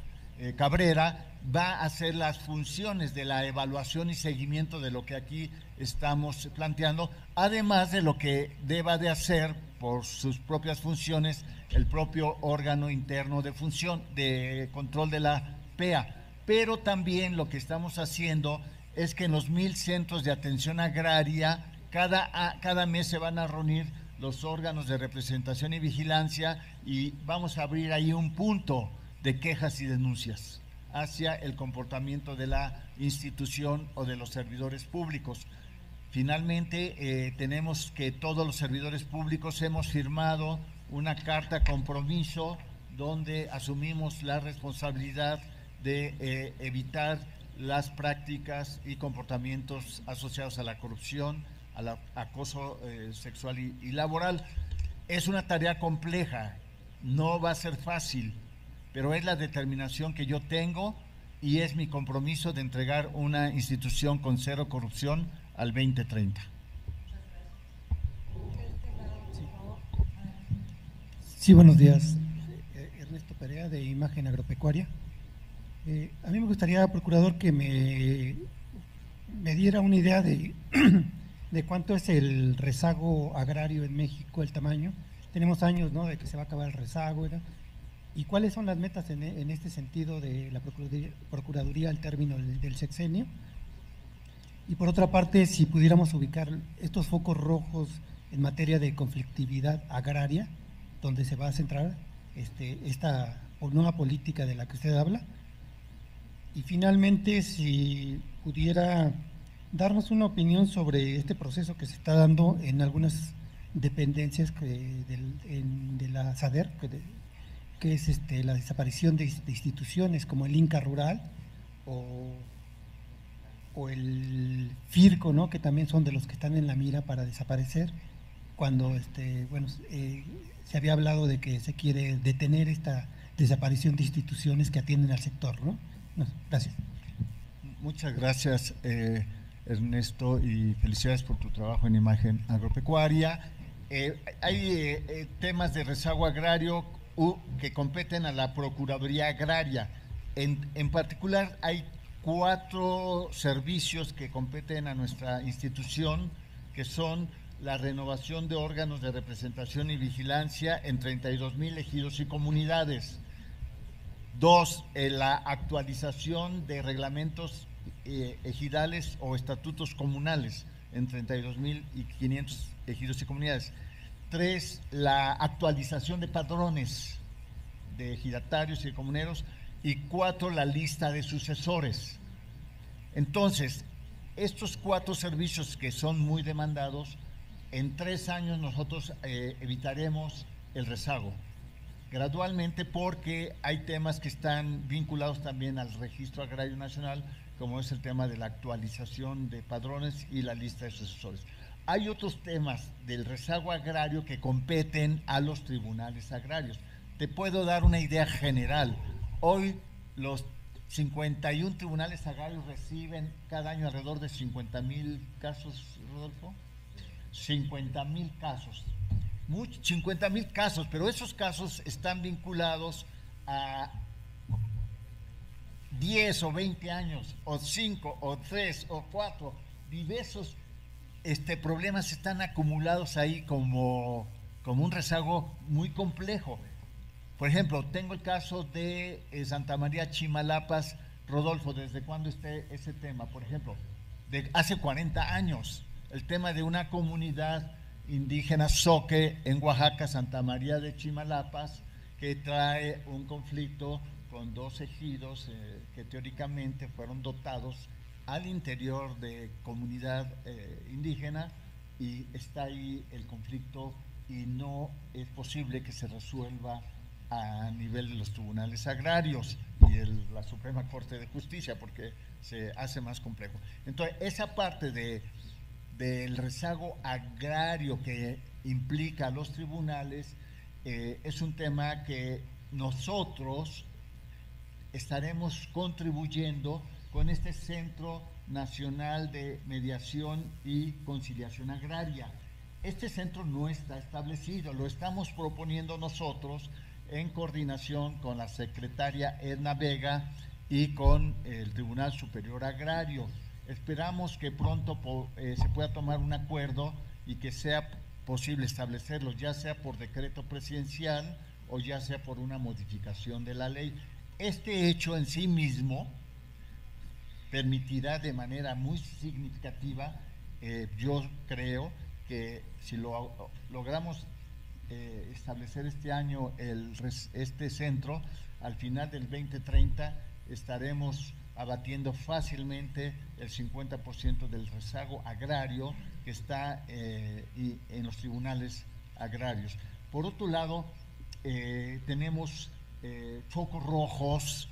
Cabrera, va a hacer las funciones de la evaluación y seguimiento de lo que aquí estamos planteando, además de lo que deba de hacer por sus propias funciones el propio órgano interno de control de la PEA. Pero también lo que estamos haciendo es que en los 1000 centros de atención agraria, cada mes se van a reunir los órganos de representación y vigilancia y vamos a abrir ahí un punto de quejas y denuncias hacia el comportamiento de la institución o de los servidores públicos. Finalmente, tenemos que todos los servidores públicos hemos firmado una carta compromiso donde asumimos la responsabilidad de evitar las prácticas y comportamientos asociados a la corrupción, al acoso sexual y laboral. Es una tarea compleja, no va a ser fácil, pero es la determinación que yo tengo y es mi compromiso de entregar una institución con cero corrupción al 2030. Sí, buenos días. Ernesto Perea, de Imagen Agropecuaria. A mí me gustaría, procurador, que me diera una idea de cuánto es el rezago agrario en México, el tamaño. Tenemos años, ¿no?, de que se va a acabar el rezago, ¿verdad? ¿Y cuáles son las metas en este sentido de la Procuraduría al término del sexenio? Y por otra parte, si pudiéramos ubicar estos focos rojos en materia de conflictividad agraria, donde se va a centrar esta nueva política de la que usted habla. Y finalmente, si pudiera darnos una opinión sobre este proceso que se está dando en algunas dependencias de la SADER, que es la desaparición de instituciones como el Inca Rural o el FIRCO, ¿no?, que también son de los que están en la mira para desaparecer, cuando se había hablado de que se quiere detener esta desaparición de instituciones que atienden al sector, ¿no? Gracias. Muchas gracias, Ernesto, y felicidades por tu trabajo en imagen agropecuaria. Hay temas de rezago agrario que competen a la Procuraduría Agraria. En particular, hay 4 servicios que competen a nuestra institución, que son la renovación de órganos de representación y vigilancia en 32,000 ejidos y comunidades. 2, la actualización de reglamentos ejidales o estatutos comunales en 32,500 ejidos y comunidades. 3, la actualización de padrones de ejidatarios y de comuneros. Y 4, la lista de sucesores. Entonces, estos 4 servicios que son muy demandados, en 3 años nosotros evitaremos el rezago. Gradualmente, porque hay temas que están vinculados también al Registro Agrario Nacional, como es el tema de la actualización de padrones y la lista de sucesores. Hay otros temas del rezago agrario que competen a los tribunales agrarios. Te puedo dar una idea general. Hoy los 51 tribunales agrarios reciben cada año alrededor de 50,000 casos, Rodolfo. 50,000 casos. 50,000 casos, pero esos casos están vinculados a 10 o 20 años, o 5, o 3, o 4, diversos problemas están acumulados ahí como un rezago muy complejo. Por ejemplo, tengo el caso de Santa María Chimalapas. Rodolfo, ¿desde cuándo ese tema? Por ejemplo, de hace 40 años, el tema de una comunidad indígena Zoque en Oaxaca, Santa María de Chimalapas, que trae un conflicto con 2 ejidos que teóricamente fueron dotados al interior de comunidad indígena, y está ahí el conflicto y no es posible que se resuelva a nivel de los tribunales agrarios y la Suprema Corte de Justicia, porque se hace más complejo. Entonces, esa parte del rezago agrario que implica a los tribunales es un tema que nosotros estaremos contribuyendo con este Centro Nacional de Mediación y Conciliación Agraria. Este centro no está establecido, lo estamos proponiendo nosotros en coordinación con la secretaria Edna Vega y con el Tribunal Superior Agrario. Esperamos que pronto se pueda tomar un acuerdo y que sea posible establecerlo, ya sea por decreto presidencial o ya sea por una modificación de la ley. Este hecho en sí mismo permitirá de manera muy significativa, yo creo que si logramos establecer este año este centro, al final del 2030 estaremos abatiendo fácilmente el 50% del rezago agrario que está en los tribunales agrarios. Por otro lado, tenemos focos rojos,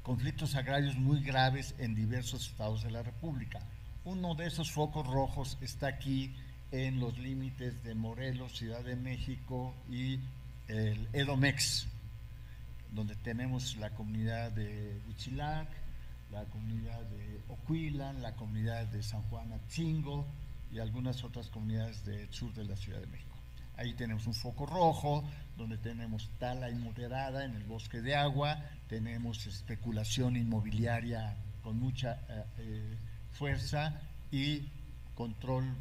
conflictos agrarios muy graves en diversos estados de la República. Uno de esos focos rojos está aquí en los límites de Morelos, Ciudad de México y el Edomex, donde tenemos la comunidad de Huitzilac, la comunidad de Ocuilan, la comunidad de San Juan Atzingo y algunas otras comunidades del sur de la Ciudad de México. Ahí tenemos un foco rojo, donde tenemos tala inmoderada en el bosque de agua, tenemos especulación inmobiliaria con mucha fuerza y control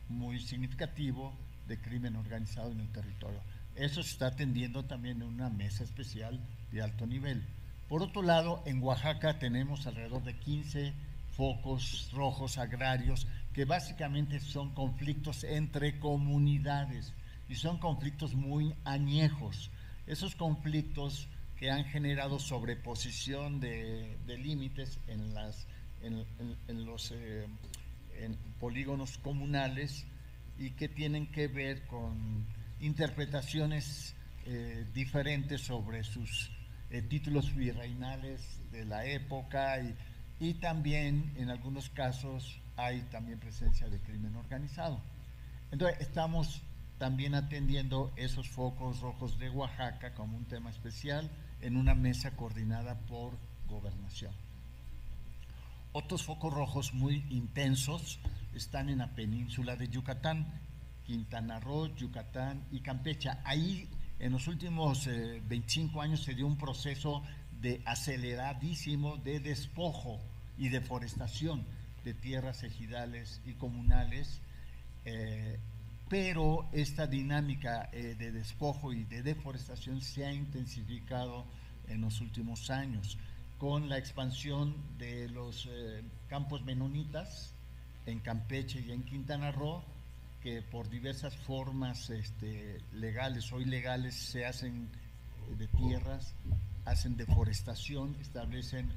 muy significativo de crimen organizado en el territorio. Eso se está atendiendo también en una mesa especial de alto nivel. Por otro lado, en Oaxaca tenemos alrededor de 15 focos rojos agrarios que básicamente son conflictos entre comunidades y son conflictos muy añejos. Esos conflictos que han generado sobreposición de límites en los polígonos comunales y que tienen que ver con interpretaciones diferentes sobre sus títulos virreinales de la época y también en algunos casos hay también presencia de crimen organizado. Entonces estamos también atendiendo esos focos rojos de Oaxaca como un tema especial en una mesa coordinada por Gobernación. Otros focos rojos muy intensos están en la península de Yucatán, Quintana Roo, Yucatán y Campeche. Ahí en los últimos 25 años se dio un proceso aceleradísimo de despojo y deforestación de tierras ejidales y comunales, pero esta dinámica de despojo y de deforestación se ha intensificado en los últimos años con la expansión de los campos menonitas en Campeche y en Quintana Roo, que por diversas formas legales o ilegales se hacen de tierras, hacen deforestación, establecen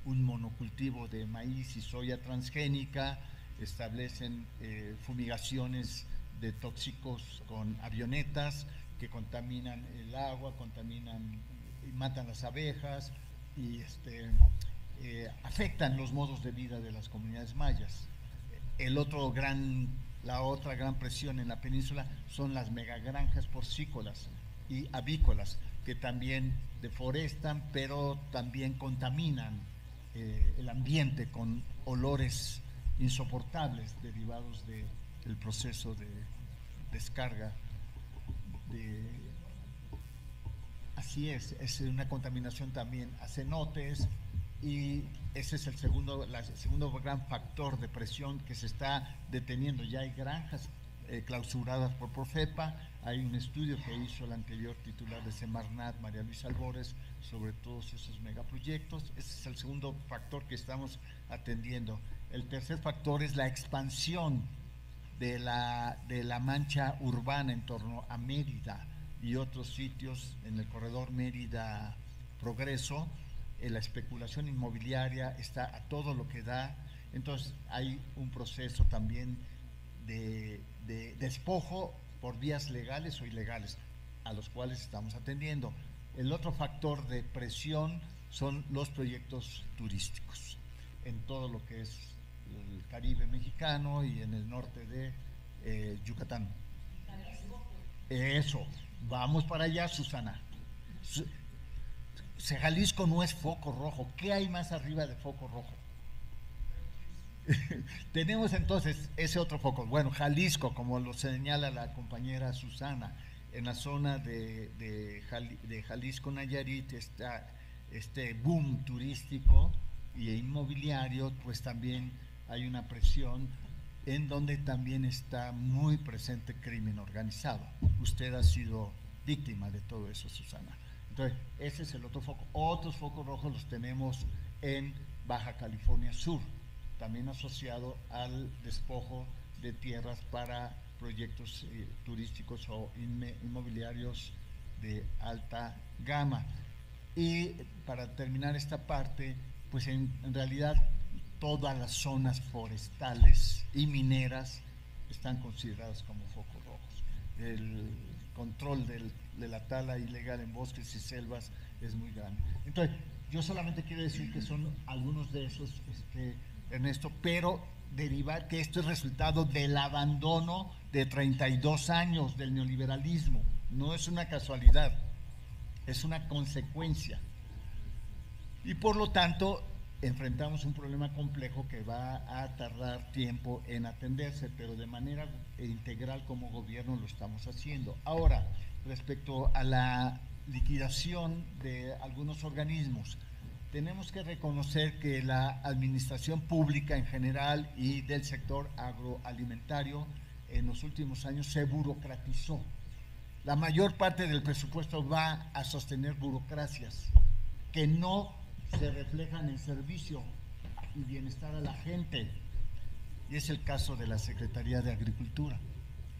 un monocultivo de maíz y soya transgénica, establecen fumigaciones de tóxicos con avionetas que contaminan el agua, contaminan y matan las abejas y afectan los modos de vida de las comunidades mayas. La otra gran presión en la península son las megagranjas porcícolas y avícolas, que también deforestan, pero también contaminan el ambiente con olores insoportables derivados del proceso de descarga. Así es una contaminación también a cenotes, y ese es el segundo gran factor de presión que se está deteniendo. Ya hay granjas clausuradas por Profepa, hay un estudio que hizo el anterior titular de Semarnat, María Luisa Albores, sobre todos esos megaproyectos. Ese es el segundo factor que estamos atendiendo. El tercer factor es la expansión de la mancha urbana en torno a Mérida y otros sitios en el corredor Mérida-Progreso. La especulación inmobiliaria está a todo lo que da, entonces hay un proceso también de despojo por vías legales o ilegales, a los cuales estamos atendiendo. El otro factor de presión son los proyectos turísticos en todo lo que es el Caribe mexicano y en el norte de Yucatán. Eso, vamos para allá, Susana. Jalisco no es foco rojo. ¿Qué hay más arriba de foco rojo? Tenemos entonces ese otro foco. Bueno, Jalisco, como lo señala la compañera Susana, en la zona de Jalisco Nayarit está este boom turístico y inmobiliario, pues también hay una presión en donde también está muy presente crimen organizado. Usted ha sido víctima de todo eso, Susana. Entonces, ese es el otro foco. Otros focos rojos los tenemos en Baja California Sur, también asociado al despojo de tierras para proyectos turísticos o inmobiliarios de alta gama. Y para terminar esta parte, pues en realidad todas las zonas forestales y mineras están consideradas como focos rojos. El control de la tala ilegal en bosques y selvas es muy grande. Entonces, yo solamente quiero decir que son algunos de esos, Ernesto, pero derivar que esto es resultado del abandono de 32 años del neoliberalismo. No es una casualidad, es una consecuencia. Y por lo tanto, enfrentamos un problema complejo que va a tardar tiempo en atenderse, pero de manera integral como gobierno lo estamos haciendo. Ahora, respecto a la liquidación de algunos organismos, tenemos que reconocer que la administración pública en general y del sector agroalimentario en los últimos años se burocratizó La mayor parte del presupuesto va a sostener burocracias que no se reflejan en servicio y bienestar a la gente. Y es el caso de la Secretaría de Agricultura,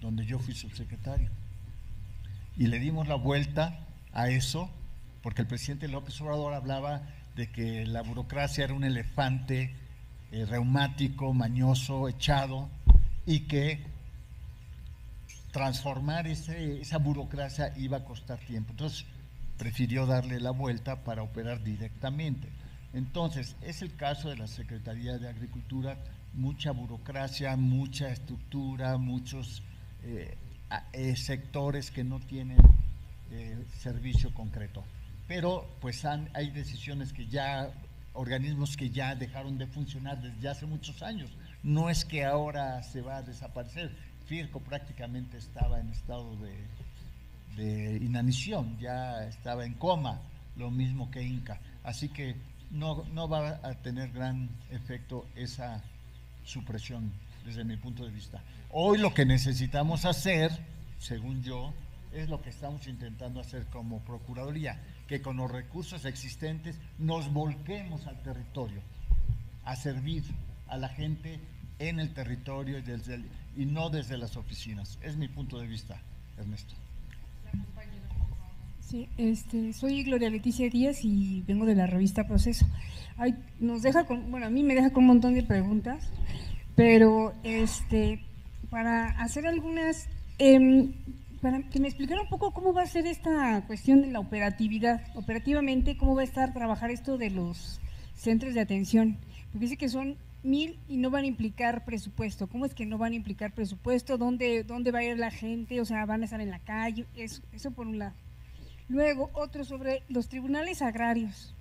donde yo fui subsecretario. Y le dimos la vuelta a eso, porque el presidente López Obrador hablaba de que la burocracia era un elefante reumático, mañoso, echado, y que transformar esa burocracia iba a costar tiempo. Entonces, prefirió darle la vuelta para operar directamente. Entonces, es el caso de la Secretaría de Agricultura, mucha burocracia, mucha estructura, muchos sectores que no tienen servicio concreto. Pero pues hay decisiones que ya, organismos que ya dejaron de funcionar desde hace muchos años. No es que ahora se va a desaparecer. FIRCO prácticamente estaba en estado de inanición, ya estaba en coma, lo mismo que INCA. Así que no va a tener gran efecto esa supresión desde mi punto de vista. Hoy lo que necesitamos hacer, según yo, es lo que estamos intentando hacer como Procuraduría, que con los recursos existentes nos volquemos al territorio, a servir a la gente en el territorio y no desde las oficinas. Es mi punto de vista, Ernesto. Sí, soy Gloria Leticia Díaz y vengo de la revista Proceso. A mí me deja con un montón de preguntas, pero para hacer algunas, para que me explicara un poco cómo va a ser esta cuestión de la operatividad, operativamente, cómo va a estar trabajar esto de los centros de atención, porque dice que son 1000 y no van a implicar presupuesto. ¿Cómo es que no van a implicar presupuesto? ¿Dónde va a ir la gente? O sea, van a estar en la calle, eso por un lado. Luego, otro sobre los tribunales agrarios.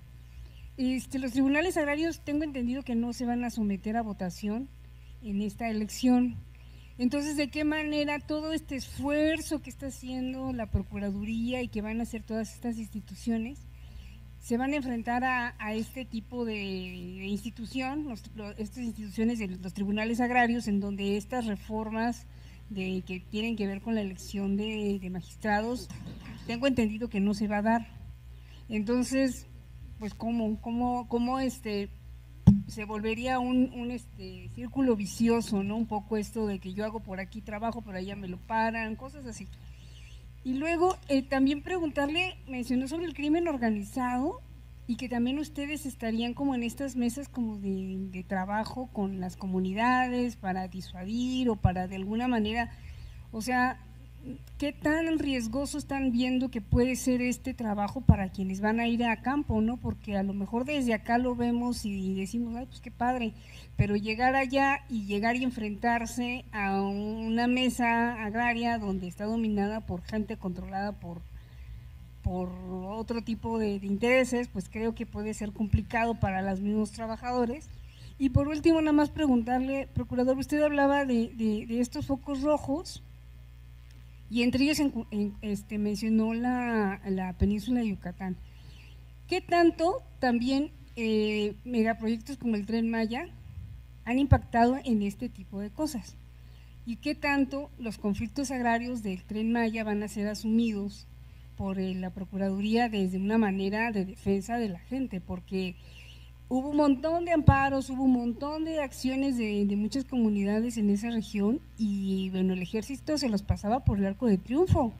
Los tribunales agrarios tengo entendido que no se van a someter a votación en esta elección. Entonces, ¿de qué manera todo este esfuerzo que está haciendo la Procuraduría y que van a hacer todas estas instituciones se van a enfrentar a este tipo de institución, estas instituciones de los tribunales agrarios, en donde estas reformas que tienen que ver con la elección de magistrados, tengo entendido que no se va a dar? Entonces, pues ¿cómo se volvería un círculo vicioso, ¿no? Un poco esto de que yo hago por aquí trabajo, por allá me lo paran, cosas así. Y luego también preguntarle, mencionó sobre el crimen organizado y que también ustedes estarían como en estas mesas como de trabajo con las comunidades para disuadir o para de alguna manera, o sea, ¿qué tan riesgoso están viendo que puede ser este trabajo para quienes van a ir a campo, ¿no? Porque a lo mejor desde acá lo vemos y decimos, ay, pues qué padre, pero llegar allá y enfrentarse a una mesa agraria donde está dominada por gente controlada por otro tipo de intereses, pues creo que puede ser complicado para los mismos trabajadores. Y por último, nada más preguntarle, procurador, usted hablaba de estos focos rojos, y entre ellos mencionó la península de Yucatán. ¿Qué tanto también megaproyectos como el Tren Maya han impactado en este tipo de cosas? ¿Y qué tanto los conflictos agrarios del Tren Maya van a ser asumidos por la Procuraduría desde una manera de defensa de la gente? Porque hubo un montón de amparos, hubo un montón de acciones de muchas comunidades en esa región y bueno, el ejército se los pasaba por el arco de triunfo.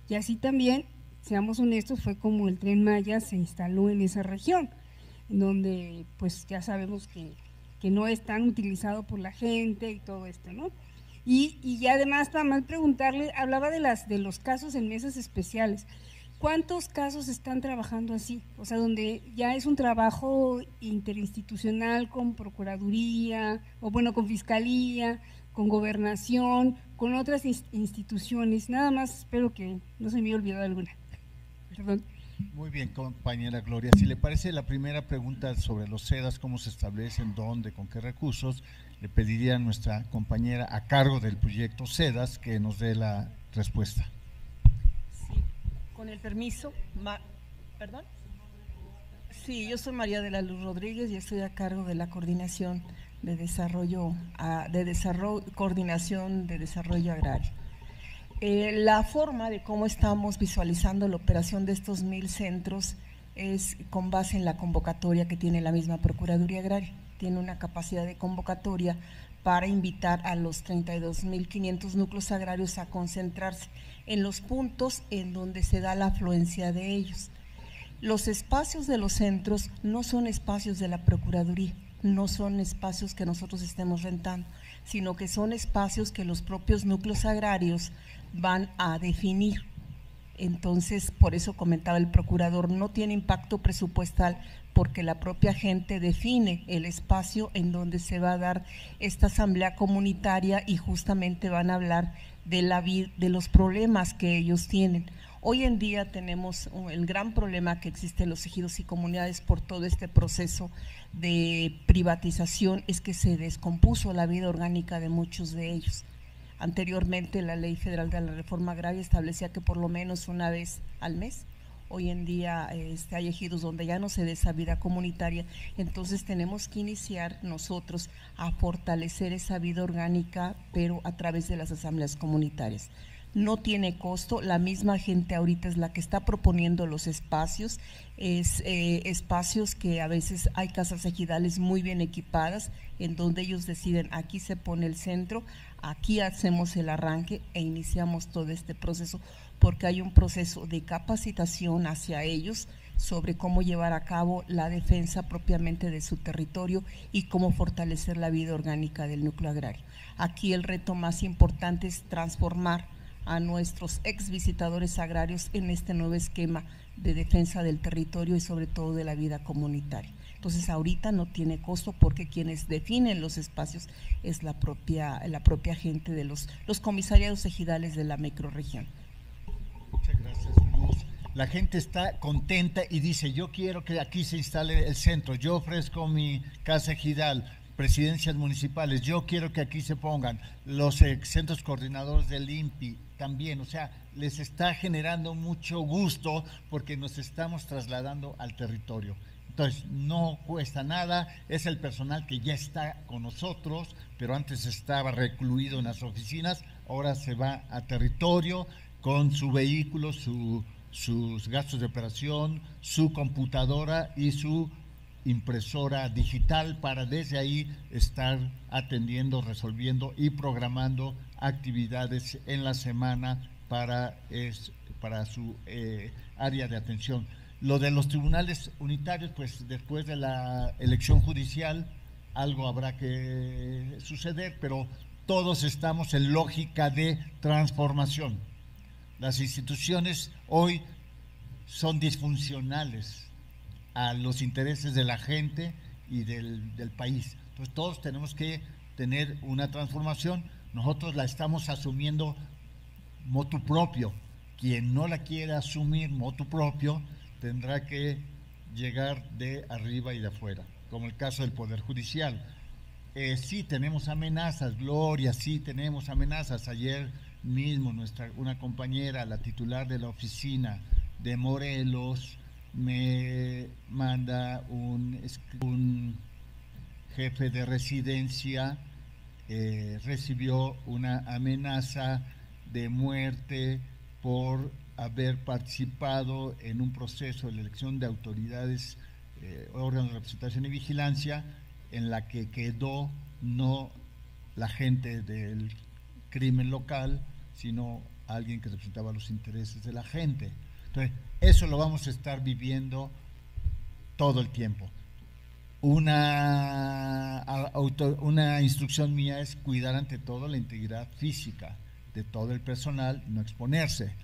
Y así también, seamos honestos, fue como el Tren Maya se instaló en esa región, donde pues ya sabemos que no es tan utilizado por la gente y todo esto, ¿no? Y además, para más preguntarle, hablaba de los casos en mesas especiales. ¿Cuántos casos están trabajando así? O sea, donde ya es un trabajo interinstitucional con Procuraduría, o bueno, con Fiscalía, con Gobernación, con otras instituciones. Nada más espero que no se me haya olvidado alguna. Perdón. Muy bien, compañera Gloria. Si le parece, la primera pregunta sobre los SEDAS, cómo se establecen, dónde, con qué recursos, le pediría a nuestra compañera a cargo del proyecto SEDAS que nos dé la respuesta. Con el permiso, ¿perdón? Sí, yo soy María de la Luz Rodríguez y estoy a cargo de la coordinación de desarrollo, coordinación de desarrollo agrario. La forma de cómo estamos visualizando la operación de estos 1000 centros es con base en la convocatoria que tiene la misma Procuraduría Agraria. Tiene una capacidad de convocatoria para invitar a los 32.500 núcleos agrarios a concentrarse en los puntos en donde se da la afluencia de ellos. Los espacios de los centros no son espacios de la Procuraduría, no son espacios que nosotros estemos rentando, sino que son espacios que los propios núcleos agrarios van a definir. Entonces, por eso comentaba el procurador, no tiene impacto presupuestal porque la propia gente define el espacio en donde se va a dar esta asamblea comunitaria y justamente van a hablar de los problemas que ellos tienen. Hoy en día tenemos el gran problema que existe en los ejidos y comunidades por todo este proceso de privatización, es que se descompuso la vida orgánica de muchos de ellos. Anteriormente la Ley Federal de la Reforma Agraria establecía que por lo menos una vez al mes. Hoy en día hay ejidos donde ya no se da esa vida comunitaria, entonces tenemos que iniciar nosotros a fortalecer esa vida orgánica, pero a través de las asambleas comunitarias. No tiene costo, la misma gente ahorita es la que está proponiendo los espacios, espacios que a veces hay casas ejidales muy bien equipadas, en donde ellos deciden aquí se pone el centro, aquí hacemos el arranque e iniciamos todo este proceso, porque hay un proceso de capacitación hacia ellos sobre cómo llevar a cabo la defensa propiamente de su territorio y cómo fortalecer la vida orgánica del núcleo agrario. Aquí el reto más importante es transformar a nuestros ex visitadores agrarios en este nuevo esquema de defensa del territorio y sobre todo de la vida comunitaria. Entonces ahorita no tiene costo porque quienes definen los espacios es la propia gente de los comisariados ejidales de la microrregión. Muchas gracias, Luz. La gente está contenta y dice, yo quiero que aquí se instale el centro, yo ofrezco mi casa ejidal, presidencias municipales, yo quiero que aquí se pongan los centros coordinadores del INPI también, o sea, les está generando mucho gusto porque nos estamos trasladando al territorio. Entonces, no cuesta nada, es el personal que ya está con nosotros, pero antes estaba recluido en las oficinas, ahora se va a territorio con su vehículo, sus gastos de operación, su computadora y su impresora digital para desde ahí estar atendiendo, resolviendo y programando actividades en la semana para su área de atención. Lo de los tribunales unitarios, pues después de la elección judicial algo habrá que suceder, pero todos estamos en lógica de transformación. Las instituciones hoy son disfuncionales a los intereses de la gente y del país. Entonces todos tenemos que tener una transformación. Nosotros la estamos asumiendo motu propio. Quien no la quiera asumir motu propio tendrá que llegar de arriba y de afuera, como el caso del Poder Judicial. Sí tenemos amenazas, Gloria, sí tenemos amenazas. Ayer mismo una compañera, la titular de la oficina de Morelos, me manda un jefe de residencia, recibió una amenaza de muerte por haber participado en un proceso de la elección de autoridades, órganos de representación y vigilancia, en la que quedó no la gente del crimen local, sino alguien que representaba los intereses de la gente. Entonces, eso lo vamos a estar viviendo todo el tiempo. Una instrucción mía es cuidar ante todo la integridad física de todo el personal, no exponerse,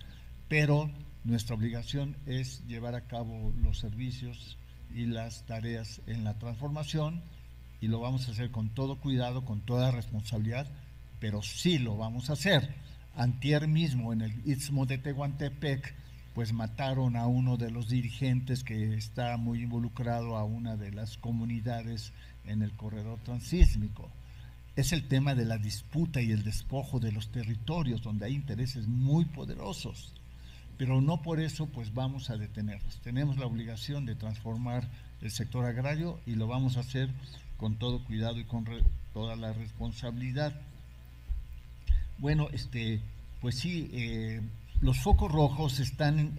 pero nuestra obligación es llevar a cabo los servicios y las tareas en la transformación, y lo vamos a hacer con todo cuidado, con toda responsabilidad, pero sí lo vamos a hacer. Antier mismo en el Istmo de Tehuantepec, pues mataron a uno de los dirigentes que está muy involucrado a una de las comunidades en el corredor transísmico. Es el tema de la disputa y el despojo de los territorios, donde hay intereses muy poderosos, pero no por eso pues vamos a detenernos. Tenemos la obligación de transformar el sector agrario y lo vamos a hacer con todo cuidado y con toda la responsabilidad. Bueno, Pues sí, los focos rojos están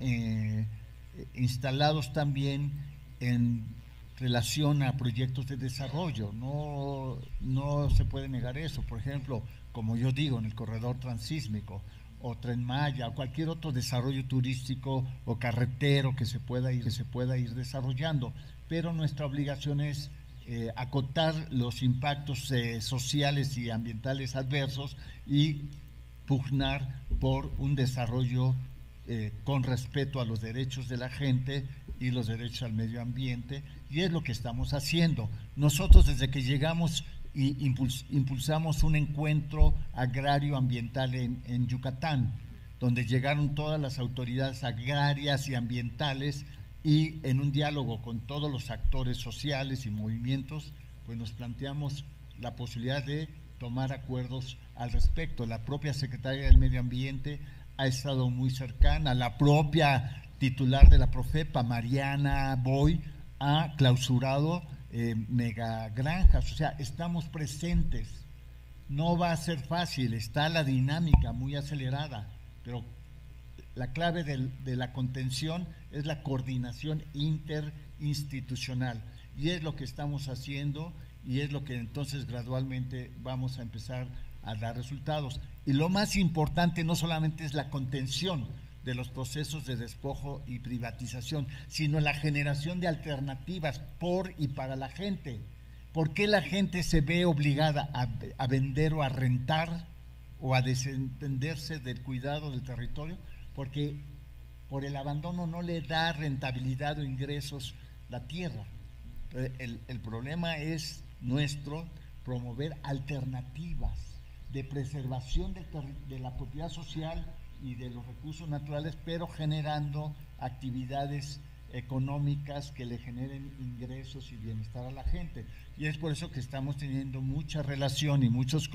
instalados también en relación a proyectos de desarrollo, no se puede negar eso. Por ejemplo, como yo digo, en el corredor transísmico o Tren Maya o cualquier otro desarrollo turístico o carretero que se pueda ir desarrollando, pero nuestra obligación es acotar los impactos sociales y ambientales adversos y pugnar por un desarrollo con respeto a los derechos de la gente y los derechos al medio ambiente, y es lo que estamos haciendo. Nosotros desde que llegamos impulsamos un encuentro agrario ambiental en Yucatán, donde llegaron todas las autoridades agrarias y ambientales, y en un diálogo con todos los actores sociales y movimientos, pues nos planteamos la posibilidad de tomar acuerdos al respecto. La propia Secretaría del Medio Ambiente ha estado muy cercana, la propia titular de la Profepa, Mariana Boy, ha clausurado megagranjas, o sea, estamos presentes. No va a ser fácil, está la dinámica muy acelerada, pero la clave de la contención es la coordinación interinstitucional, y es lo que estamos haciendo, y es lo que entonces gradualmente vamos a empezar a dar resultados. Y lo más importante no solamente es la contención de los procesos de despojo y privatización, sino la generación de alternativas por y para la gente. ¿Por qué la gente se ve obligada a vender o a rentar o a desentenderse del cuidado del territorio? Porque por el abandono no le da rentabilidad o ingresos la tierra. El problema es nuestro, promover alternativas de preservación de la propiedad social y de los recursos naturales, pero generando actividades económicas que le generen ingresos y bienestar a la gente. Y es por eso que estamos teniendo mucha relación y muchos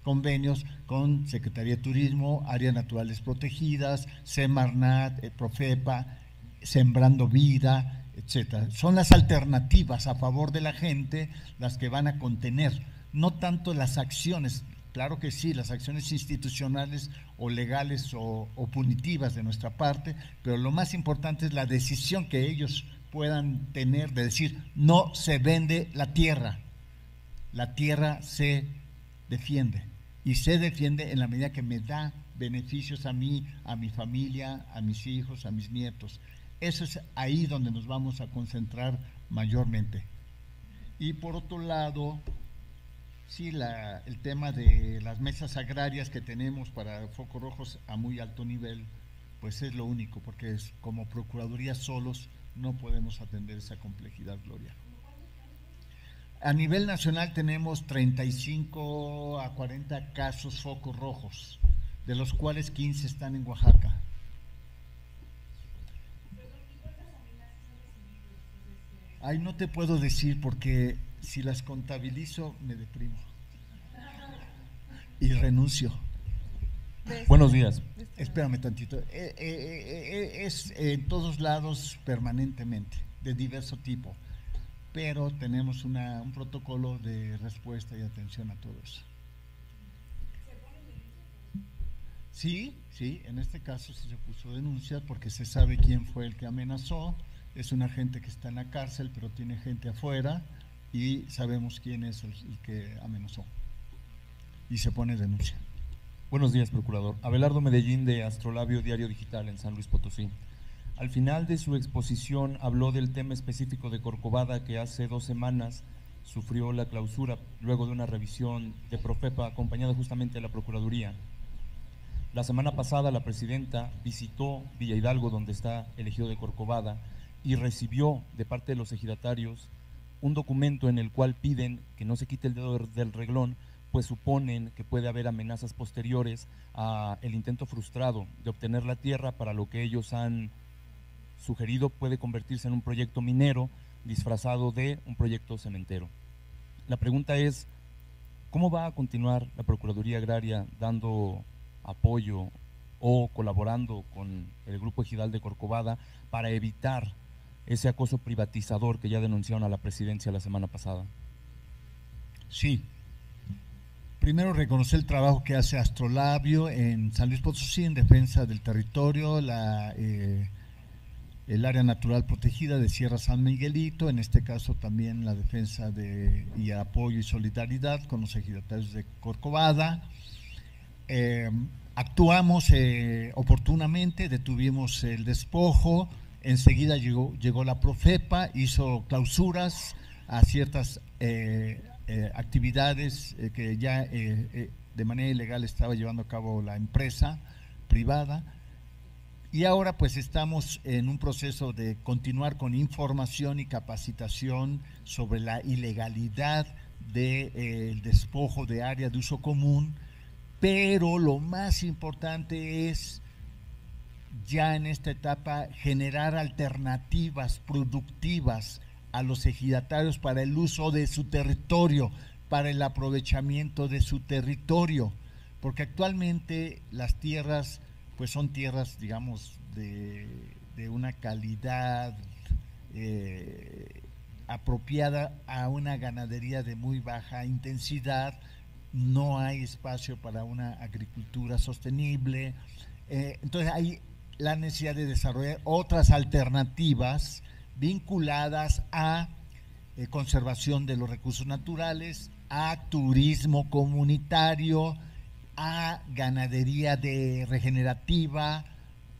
convenios con Secretaría de Turismo, Áreas Naturales Protegidas, Semarnat, Profepa, Sembrando Vida, etcétera. Son las alternativas a favor de la gente las que van a contener, no tanto las acciones. Claro que sí, las acciones institucionales o legales o punitivas de nuestra parte, pero lo más importante es la decisión que ellos puedan tener de decir: no se vende la tierra se defiende, y se defiende en la medida que me da beneficios a mí, a mi familia, a mis hijos, a mis nietos. Eso es ahí donde nos vamos a concentrar mayormente. Y por otro lado, sí, el tema de las mesas agrarias que tenemos para focos rojos a muy alto nivel, pues es lo único, porque como Procuraduría solos no podemos atender esa complejidad, Gloria. A nivel nacional tenemos 35 a 40 casos focos rojos, de los cuales 15 están en Oaxaca. Ay, no te puedo decir, porque si las contabilizo me deprimo y renuncio. Buenos días. Espérame tantito. Es en todos lados permanentemente, de diverso tipo, pero tenemos un protocolo de respuesta y atención a todo eso. Sí, en este caso sí se puso denuncia porque se sabe quién fue el que amenazó. Es una gente que está en la cárcel, pero tiene gente afuera, y sabemos quién es el que amenazó, y se pone denuncia. Buenos días, procurador. Abelardo Medellín, de Astrolabio Diario Digital, en San Luis Potosí. Al final de su exposición habló del tema específico de Corcovada, que hace 2 semanas sufrió la clausura luego de una revisión de Profepa acompañada justamente de la Procuraduría. La semana pasada la presidenta visitó Villa Hidalgo, donde está el ejido de Corcovada, y recibió de parte de los ejidatarios un documento en el cual piden que no se quite el dedo del renglón, pues suponen que puede haber amenazas posteriores a el intento frustrado de obtener la tierra para lo que ellos han sugerido puede convertirse en un proyecto minero disfrazado de un proyecto cementero. La pregunta es: ¿cómo va a continuar la Procuraduría Agraria dando apoyo o colaborando con el Grupo Ejidal de Corcovada para evitar ese acoso privatizador que ya denunciaron a la presidencia la semana pasada? Sí, Primero, reconocer el trabajo que hace Astrolabio en San Luis Potosí en defensa del territorio, el área natural protegida de Sierra San Miguelito, en este caso también la defensa y apoyo y solidaridad con los ejidatarios de Corcovada. Actuamos oportunamente, detuvimos el despojo, enseguida llegó la Profepa, hizo clausuras a ciertas actividades que ya de manera ilegal estaba llevando a cabo la empresa privada, y ahora pues estamos en un proceso de continuar con información y capacitación sobre la ilegalidad del despojo de área de uso común, pero lo más importante es ya en esta etapa generar alternativas productivas a los ejidatarios para el uso de su territorio, para el aprovechamiento de su territorio, porque actualmente las tierras pues son tierras, digamos, de una calidad apropiada a una ganadería de muy baja intensidad, no hay espacio para una agricultura sostenible, entonces hay la necesidad de desarrollar otras alternativas vinculadas a conservación de los recursos naturales, a turismo comunitario, a ganadería regenerativa,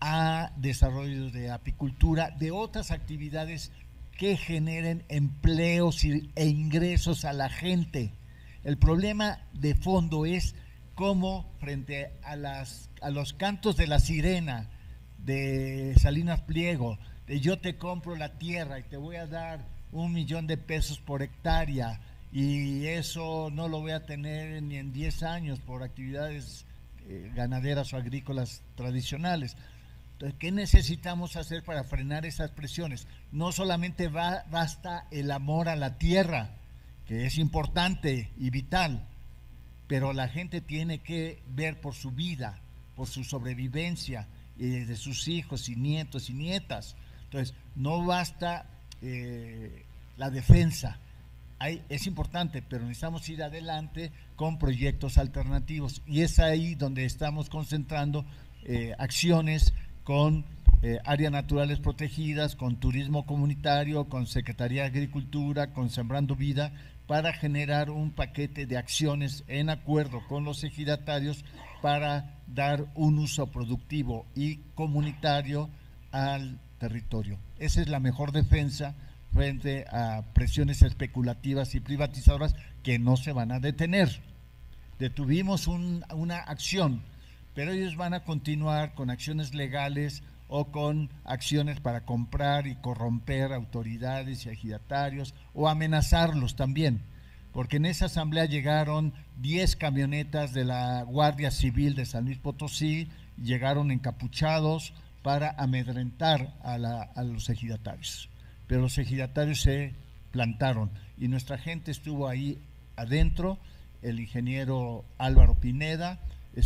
a desarrollo de apicultura, de otras actividades que generen empleos e ingresos a la gente. El problema de fondo es cómo frente a los cantos de la sirena de Salinas Pliego, yo te compro la tierra y te voy a dar $1,000,000 por hectárea y eso no lo voy a tener ni en 10 años por actividades ganaderas o agrícolas tradicionales. Entonces, ¿qué necesitamos hacer para frenar esas presiones? No solamente basta el amor a la tierra, que es importante y vital, pero la gente tiene que ver por su vida, por su sobrevivencia, de sus hijos y nietos y nietas. Entonces, no basta la defensa, es importante, pero necesitamos ir adelante con proyectos alternativos, y es ahí donde estamos concentrando acciones con áreas naturales protegidas, con turismo comunitario, con Secretaría de Agricultura, con Sembrando Vida, para generar un paquete de acciones en acuerdo con los ejidatarios para dar un uso productivo y comunitario al territorio. Esa es la mejor defensa frente a presiones especulativas y privatizadoras que no se van a detener. Detuvimos una acción, pero ellos van a continuar con acciones legales o con acciones para comprar y corromper autoridades y ejidatarios o amenazarlos también, porque en esa asamblea llegaron 10 camionetas de la Guardia Civil de San Luis Potosí, llegaron encapuchados para amedrentar a los ejidatarios, pero los ejidatarios se plantaron y nuestra gente estuvo ahí adentro. El ingeniero Álvaro Pineda y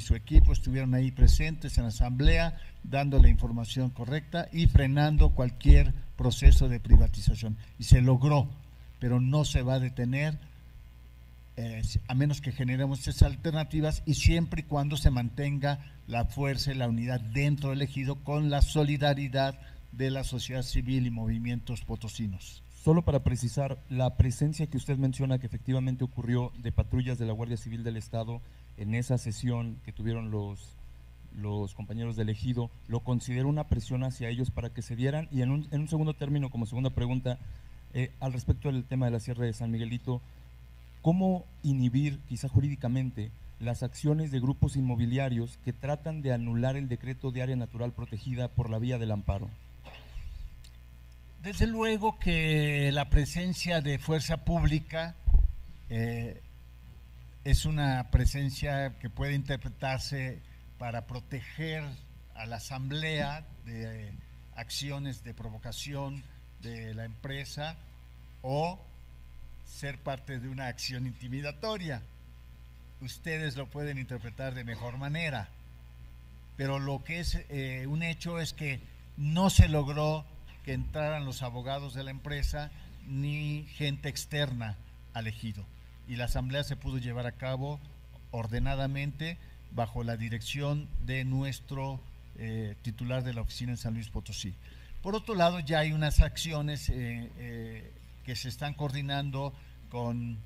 su equipo estuvieron ahí presentes en la asamblea, dando la información correcta y frenando cualquier proceso de privatización, y se logró, pero no se va a detener a menos que generemos esas alternativas, y siempre y cuando se mantenga la fuerza y la unidad dentro del ejido con la solidaridad de la sociedad civil y movimientos potosinos. Solo para precisar, la presencia que usted menciona que efectivamente ocurrió de patrullas de la Guardia Civil del Estado en esa sesión que tuvieron los compañeros del ejido, ¿lo considera una presión hacia ellos para que se dieran? Y en un segundo término, como segunda pregunta, al respecto del tema de la Sierra de San Miguelito, ¿cómo inhibir, quizá jurídicamente, las acciones de grupos inmobiliarios que tratan de anular el decreto de área natural protegida por la vía del amparo? Desde luego que la presencia de fuerza pública es una presencia que puede interpretarse para proteger a la asamblea de acciones de provocación de la empresa o ser parte de una acción intimidatoria. Ustedes lo pueden interpretar de mejor manera, pero lo que es un hecho es que no se logró que entraran los abogados de la empresa ni gente externa al ejido. y la asamblea se pudo llevar a cabo ordenadamente bajo la dirección de nuestro titular de la oficina en San Luis Potosí. Por otro lado, ya hay unas acciones que se están coordinando con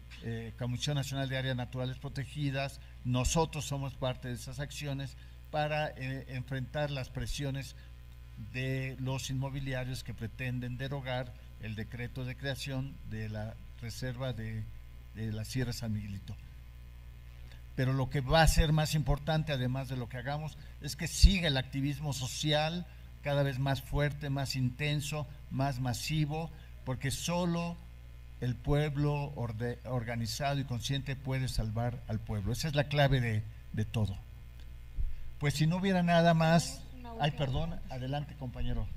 Comisión Nacional de Áreas Naturales Protegidas. Nosotros somos parte de esas acciones para enfrentar las presiones de los inmobiliarios que pretenden derogar el decreto de creación de la reserva de la Sierra San Miguelito. Pero lo que va a ser más importante, además de lo que hagamos, es que siga el activismo social cada vez más fuerte, más intenso, más masivo, porque solo el pueblo organizado y consciente puede salvar al pueblo. Esa es la clave de todo. Pues si no hubiera nada más… Ay, perdón, adelante, compañero.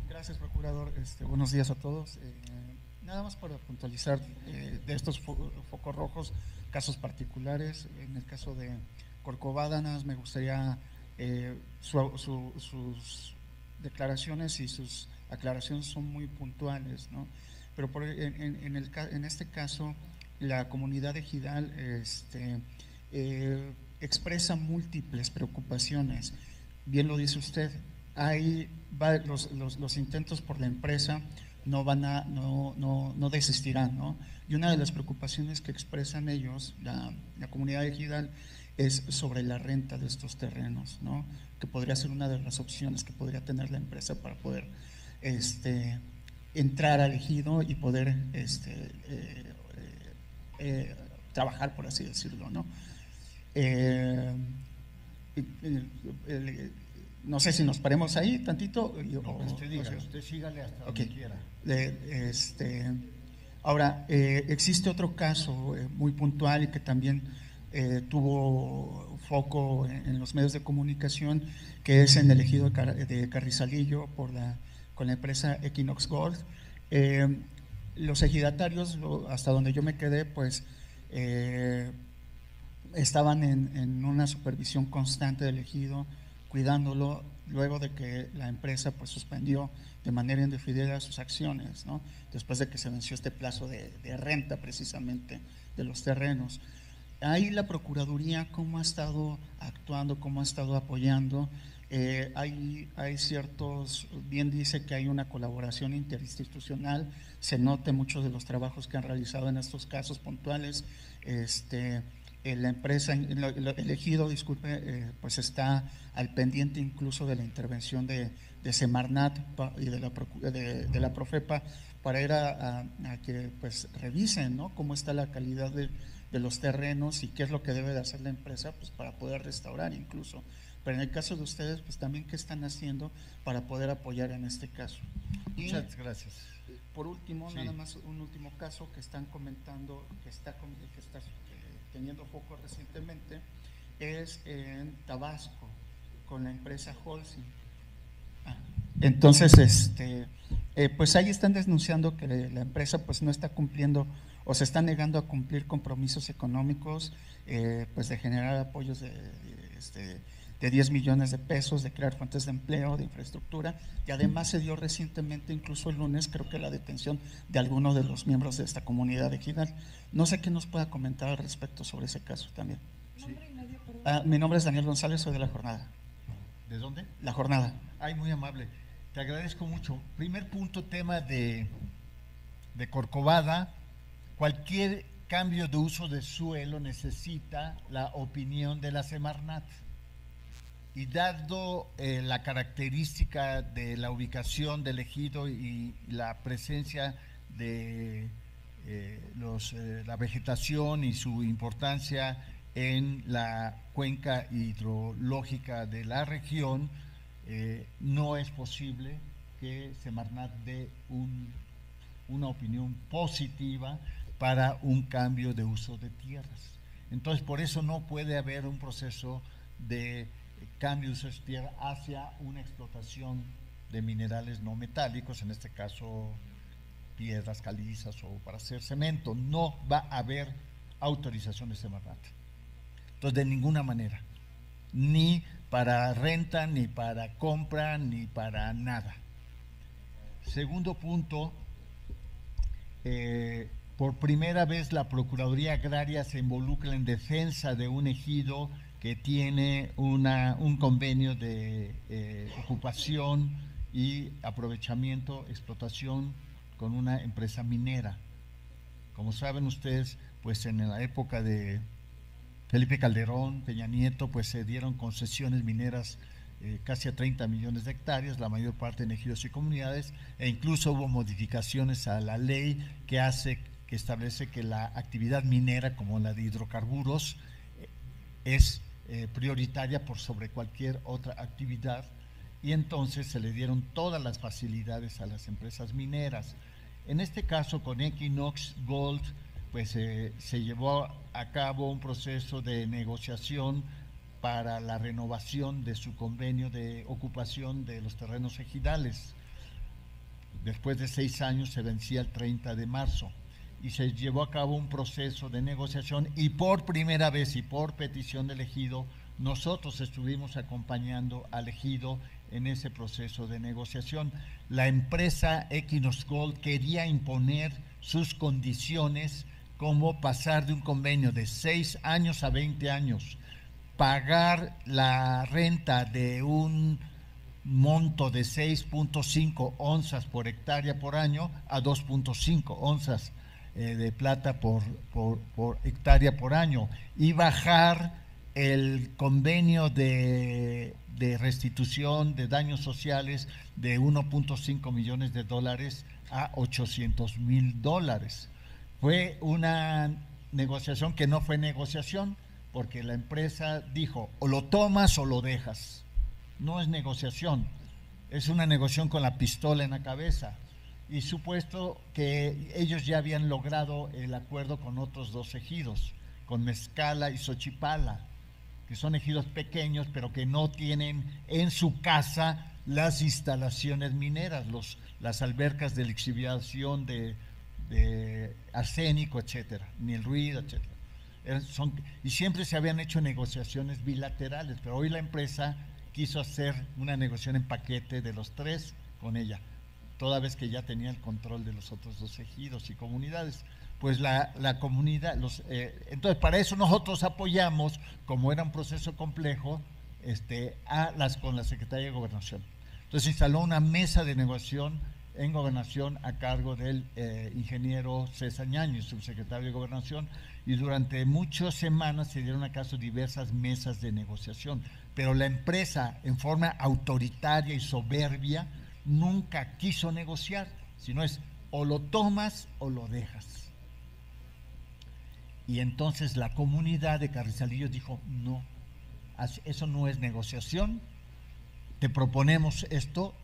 Gracias, procurador. Buenos días a todos. Nada más para puntualizar de estos focos rojos, casos particulares. En el caso de Corcovada, nada más me gustaría sus declaraciones y sus aclaraciones son muy puntuales, ¿no? Pero en este caso, la comunidad ejidal expresa múltiples preocupaciones. Bien lo dice usted, los intentos por la empresa no desistirán, ¿no? Y una de las preocupaciones que expresan ellos, la comunidad ejidal, es sobre la renta de estos terrenos, ¿no? Que podría ser una de las opciones que podría tener la empresa para poder entrar al ejido y poder trabajar, por así decirlo, ¿no? No sé si nos paremos ahí tantito. Usted sígale hasta donde quiera. Ahora, existe otro caso muy puntual y que también tuvo foco en los medios de comunicación, que es en el ejido de Carrizalillo con la empresa Equinox Gold. Los ejidatarios, hasta donde yo me quedé, pues estaban en una supervisión constante del ejido, cuidándolo, luego de que la empresa pues suspendió de manera indefinida sus acciones, ¿no? Después de que se venció este plazo de renta precisamente de los terrenos. Ahí la Procuraduría, ¿cómo ha estado actuando, cómo ha estado apoyando? Hay ciertos, bien dice que hay una colaboración interinstitucional, se nota muchos de los trabajos que han realizado en estos casos puntuales. La empresa, el ejido, pues está al pendiente incluso de la intervención de Semarnat y de la Profepa para ir a que pues revisen, ¿no?, cómo está la calidad de los terrenos y qué es lo que debe de hacer la empresa pues para poder restaurar incluso. Pero en el caso de ustedes, pues también qué están haciendo para poder apoyar en este caso. Muchas gracias. Por último, nada más un último caso que están comentando, que está teniendo foco recientemente, es en Tabasco, con la empresa Holcim. Entonces, pues ahí están denunciando que la empresa pues no está cumpliendo o se está negando a cumplir compromisos económicos, pues de generar apoyos de 10 millones de pesos, de crear fuentes de empleo, de infraestructura, y además se dio recientemente, incluso el lunes, creo que la detención de algunos de los miembros de esta comunidad ejidal. No sé qué nos pueda comentar al respecto sobre ese caso también. Sí. Mi nombre es Daniel González, soy de La Jornada. ¿De dónde? La Jornada. Ay, muy amable. Te agradezco mucho. Primer punto, tema de Corcovada. Cualquier cambio de uso de suelo necesita la opinión de la Semarnat. Y dado la característica de la ubicación del ejido y la presencia de la vegetación y su importancia en la cuenca hidrológica de la región, no es posible que Semarnat dé una opinión positiva para un cambio de uso de tierras. Entonces, por eso no puede haber un proceso de cambio de uso de tierra hacia una explotación de minerales no metálicos, en este caso piedras calizas o para hacer cemento. No va a haber autorización de Semarnat. Entonces, de ninguna manera, ni para renta, ni para compra, ni para nada. Segundo punto, por primera vez la Procuraduría Agraria se involucra en defensa de un ejido que tiene un convenio de ocupación y aprovechamiento, explotación con una empresa minera. Como saben ustedes, pues en la época de Felipe Calderón, Peña Nieto, pues se dieron concesiones mineras casi a 30 millones de hectáreas, la mayor parte en ejidos y comunidades, e incluso hubo modificaciones a la ley que establece que la actividad minera, como la de hidrocarburos, es prioritaria por sobre cualquier otra actividad, y entonces se le dieron todas las facilidades a las empresas mineras. En este caso, con Equinox Gold, pues se llevó a cabo un proceso de negociación para la renovación de su convenio de ocupación de los terrenos ejidales. Después de 6 años se vencía el 30 de marzo y se llevó a cabo un proceso de negociación, y por primera vez y por petición del ejido, nosotros estuvimos acompañando al ejido en ese proceso de negociación. La empresa Equinox Gold quería imponer sus condiciones, como pasar de un convenio de 6 años a 20 años, pagar la renta de un monto de 6.5 onzas por hectárea por año a 2.5 onzas de plata por hectárea por año, y bajar el convenio de restitución de daños sociales de 1.5 millones de dólares a $800,000. Fue una negociación que no fue negociación, porque la empresa dijo, o lo tomas o lo dejas. No es negociación, es una negociación con la pistola en la cabeza. Y supuesto que ellos ya habían logrado el acuerdo con otros 2 ejidos, con Mezcala y Xochipala, que son ejidos pequeños, pero que no tienen en su casa las instalaciones mineras, las albercas de lixiviación de arsénico, etcétera, ni el ruido, etcétera. Y siempre se habían hecho negociaciones bilaterales, pero hoy la empresa quiso hacer una negociación en paquete de los 3 con ella, toda vez que ya tenía el control de los otros 2 ejidos y comunidades. Pues la comunidad, entonces para eso nosotros apoyamos, como era un proceso complejo, con la Secretaría de Gobernación. Entonces instaló una mesa de negociación en Gobernación a cargo del ingeniero César Ñañez, subsecretario de Gobernación, y durante muchas semanas se dieron acaso diversas mesas de negociación, pero la empresa, en forma autoritaria y soberbia, nunca quiso negociar, sino es o lo tomas o lo dejas. Y entonces la comunidad de Carrizalillo dijo, no, eso no es negociación, te proponemos esto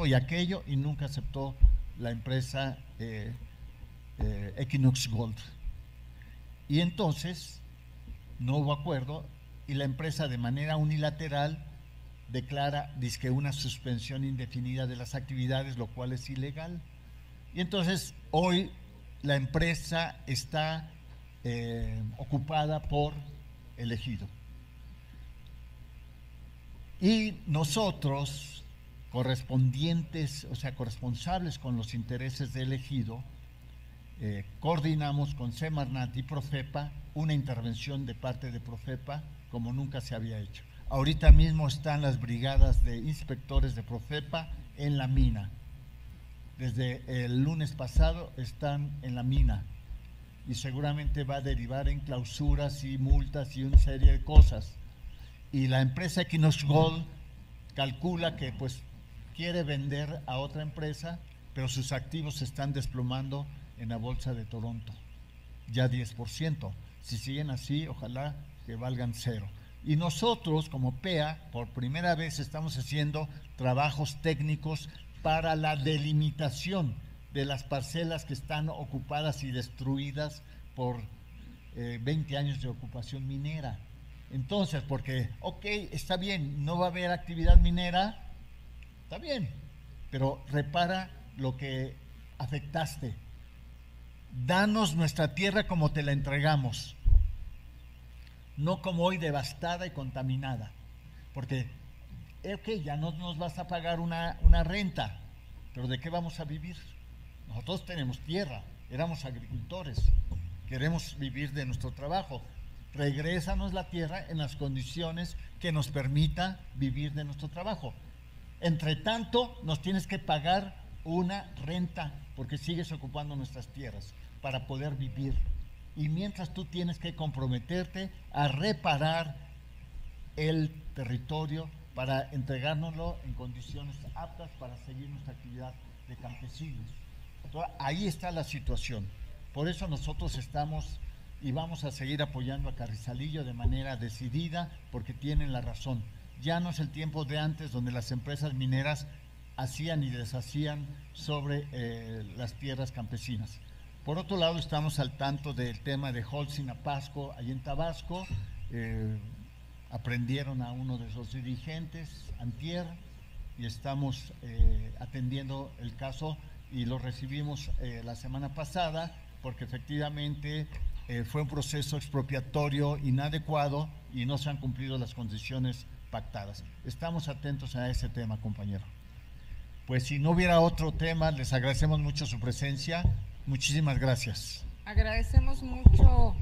y aquello, y nunca aceptó la empresa Equinox Gold. Y entonces no hubo acuerdo, y la empresa de manera unilateral declara dizque una suspensión indefinida de las actividades, lo cual es ilegal. Y entonces hoy la empresa está ocupada por el ejido. Y nosotros, corresponsables con los intereses del ejido, coordinamos con Semarnat y Profepa una intervención de parte de Profepa como nunca se había hecho. Ahorita mismo están las brigadas de inspectores de Profepa en la mina. Desde el lunes pasado están en la mina, y seguramente va a derivar en clausuras y multas y una serie de cosas. Y la empresa Equinox Gold calcula que pues quiere vender a otra empresa, pero sus activos se están desplomando en la bolsa de Toronto, ya 10%. Si siguen así, ojalá que valgan 0. Y nosotros, como PEA, por primera vez estamos haciendo trabajos técnicos para la delimitación de las parcelas que están ocupadas y destruidas por 20 años de ocupación minera. Entonces, porque, está bien, no va a haber actividad minera, está bien, pero repara lo que afectaste. Danos nuestra tierra como te la entregamos, no como hoy devastada y contaminada, porque ya no nos vas a pagar una renta, pero ¿de qué vamos a vivir? Nosotros tenemos tierra, éramos agricultores, queremos vivir de nuestro trabajo. Regrésanos la tierra en las condiciones que nos permita vivir de nuestro trabajo. Entre tanto, nos tienes que pagar una renta porque sigues ocupando nuestras tierras para poder vivir. Y mientras tú tienes que comprometerte a reparar el territorio para entregárnoslo en condiciones aptas para seguir nuestra actividad de campesinos. Entonces, ahí está la situación. Por eso nosotros estamos y vamos a seguir apoyando a Carrizalillo de manera decidida, porque tienen la razón. Ya no es el tiempo de antes donde las empresas mineras hacían y deshacían sobre las tierras campesinas. Por otro lado, estamos al tanto del tema de Holcim Apasco, ahí en Tabasco. Aprendieron a uno de esos dirigentes, antier, y estamos atendiendo el caso y lo recibimos la semana pasada, porque efectivamente fue un proceso expropiatorio inadecuado y no se han cumplido las condiciones pactadas. Estamos atentos a ese tema, compañero. Pues si no hubiera otro tema, les agradecemos mucho su presencia. Muchísimas gracias. Agradecemos mucho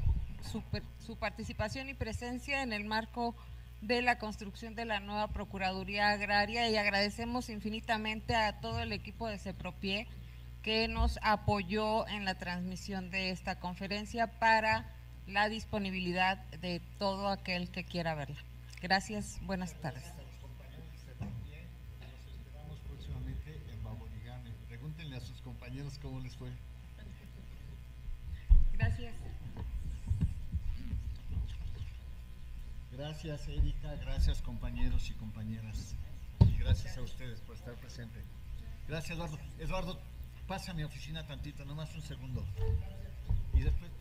su participación y presencia en el marco de la construcción de la nueva Procuraduría Agraria, y agradecemos infinitamente a todo el equipo de CEPROPIE que nos apoyó en la transmisión de esta conferencia para la disponibilidad de todo aquel que quiera verla. Gracias, buenas tardes. Los esperamos próximamente en Baborigame. Pregúntenle a sus compañeros cómo les fue. Gracias. Gracias, Erika, gracias, compañeros y compañeras, y gracias a ustedes por estar presentes. Gracias, Eduardo. Eduardo, pasa a mi oficina tantito, nomás un segundo. Y después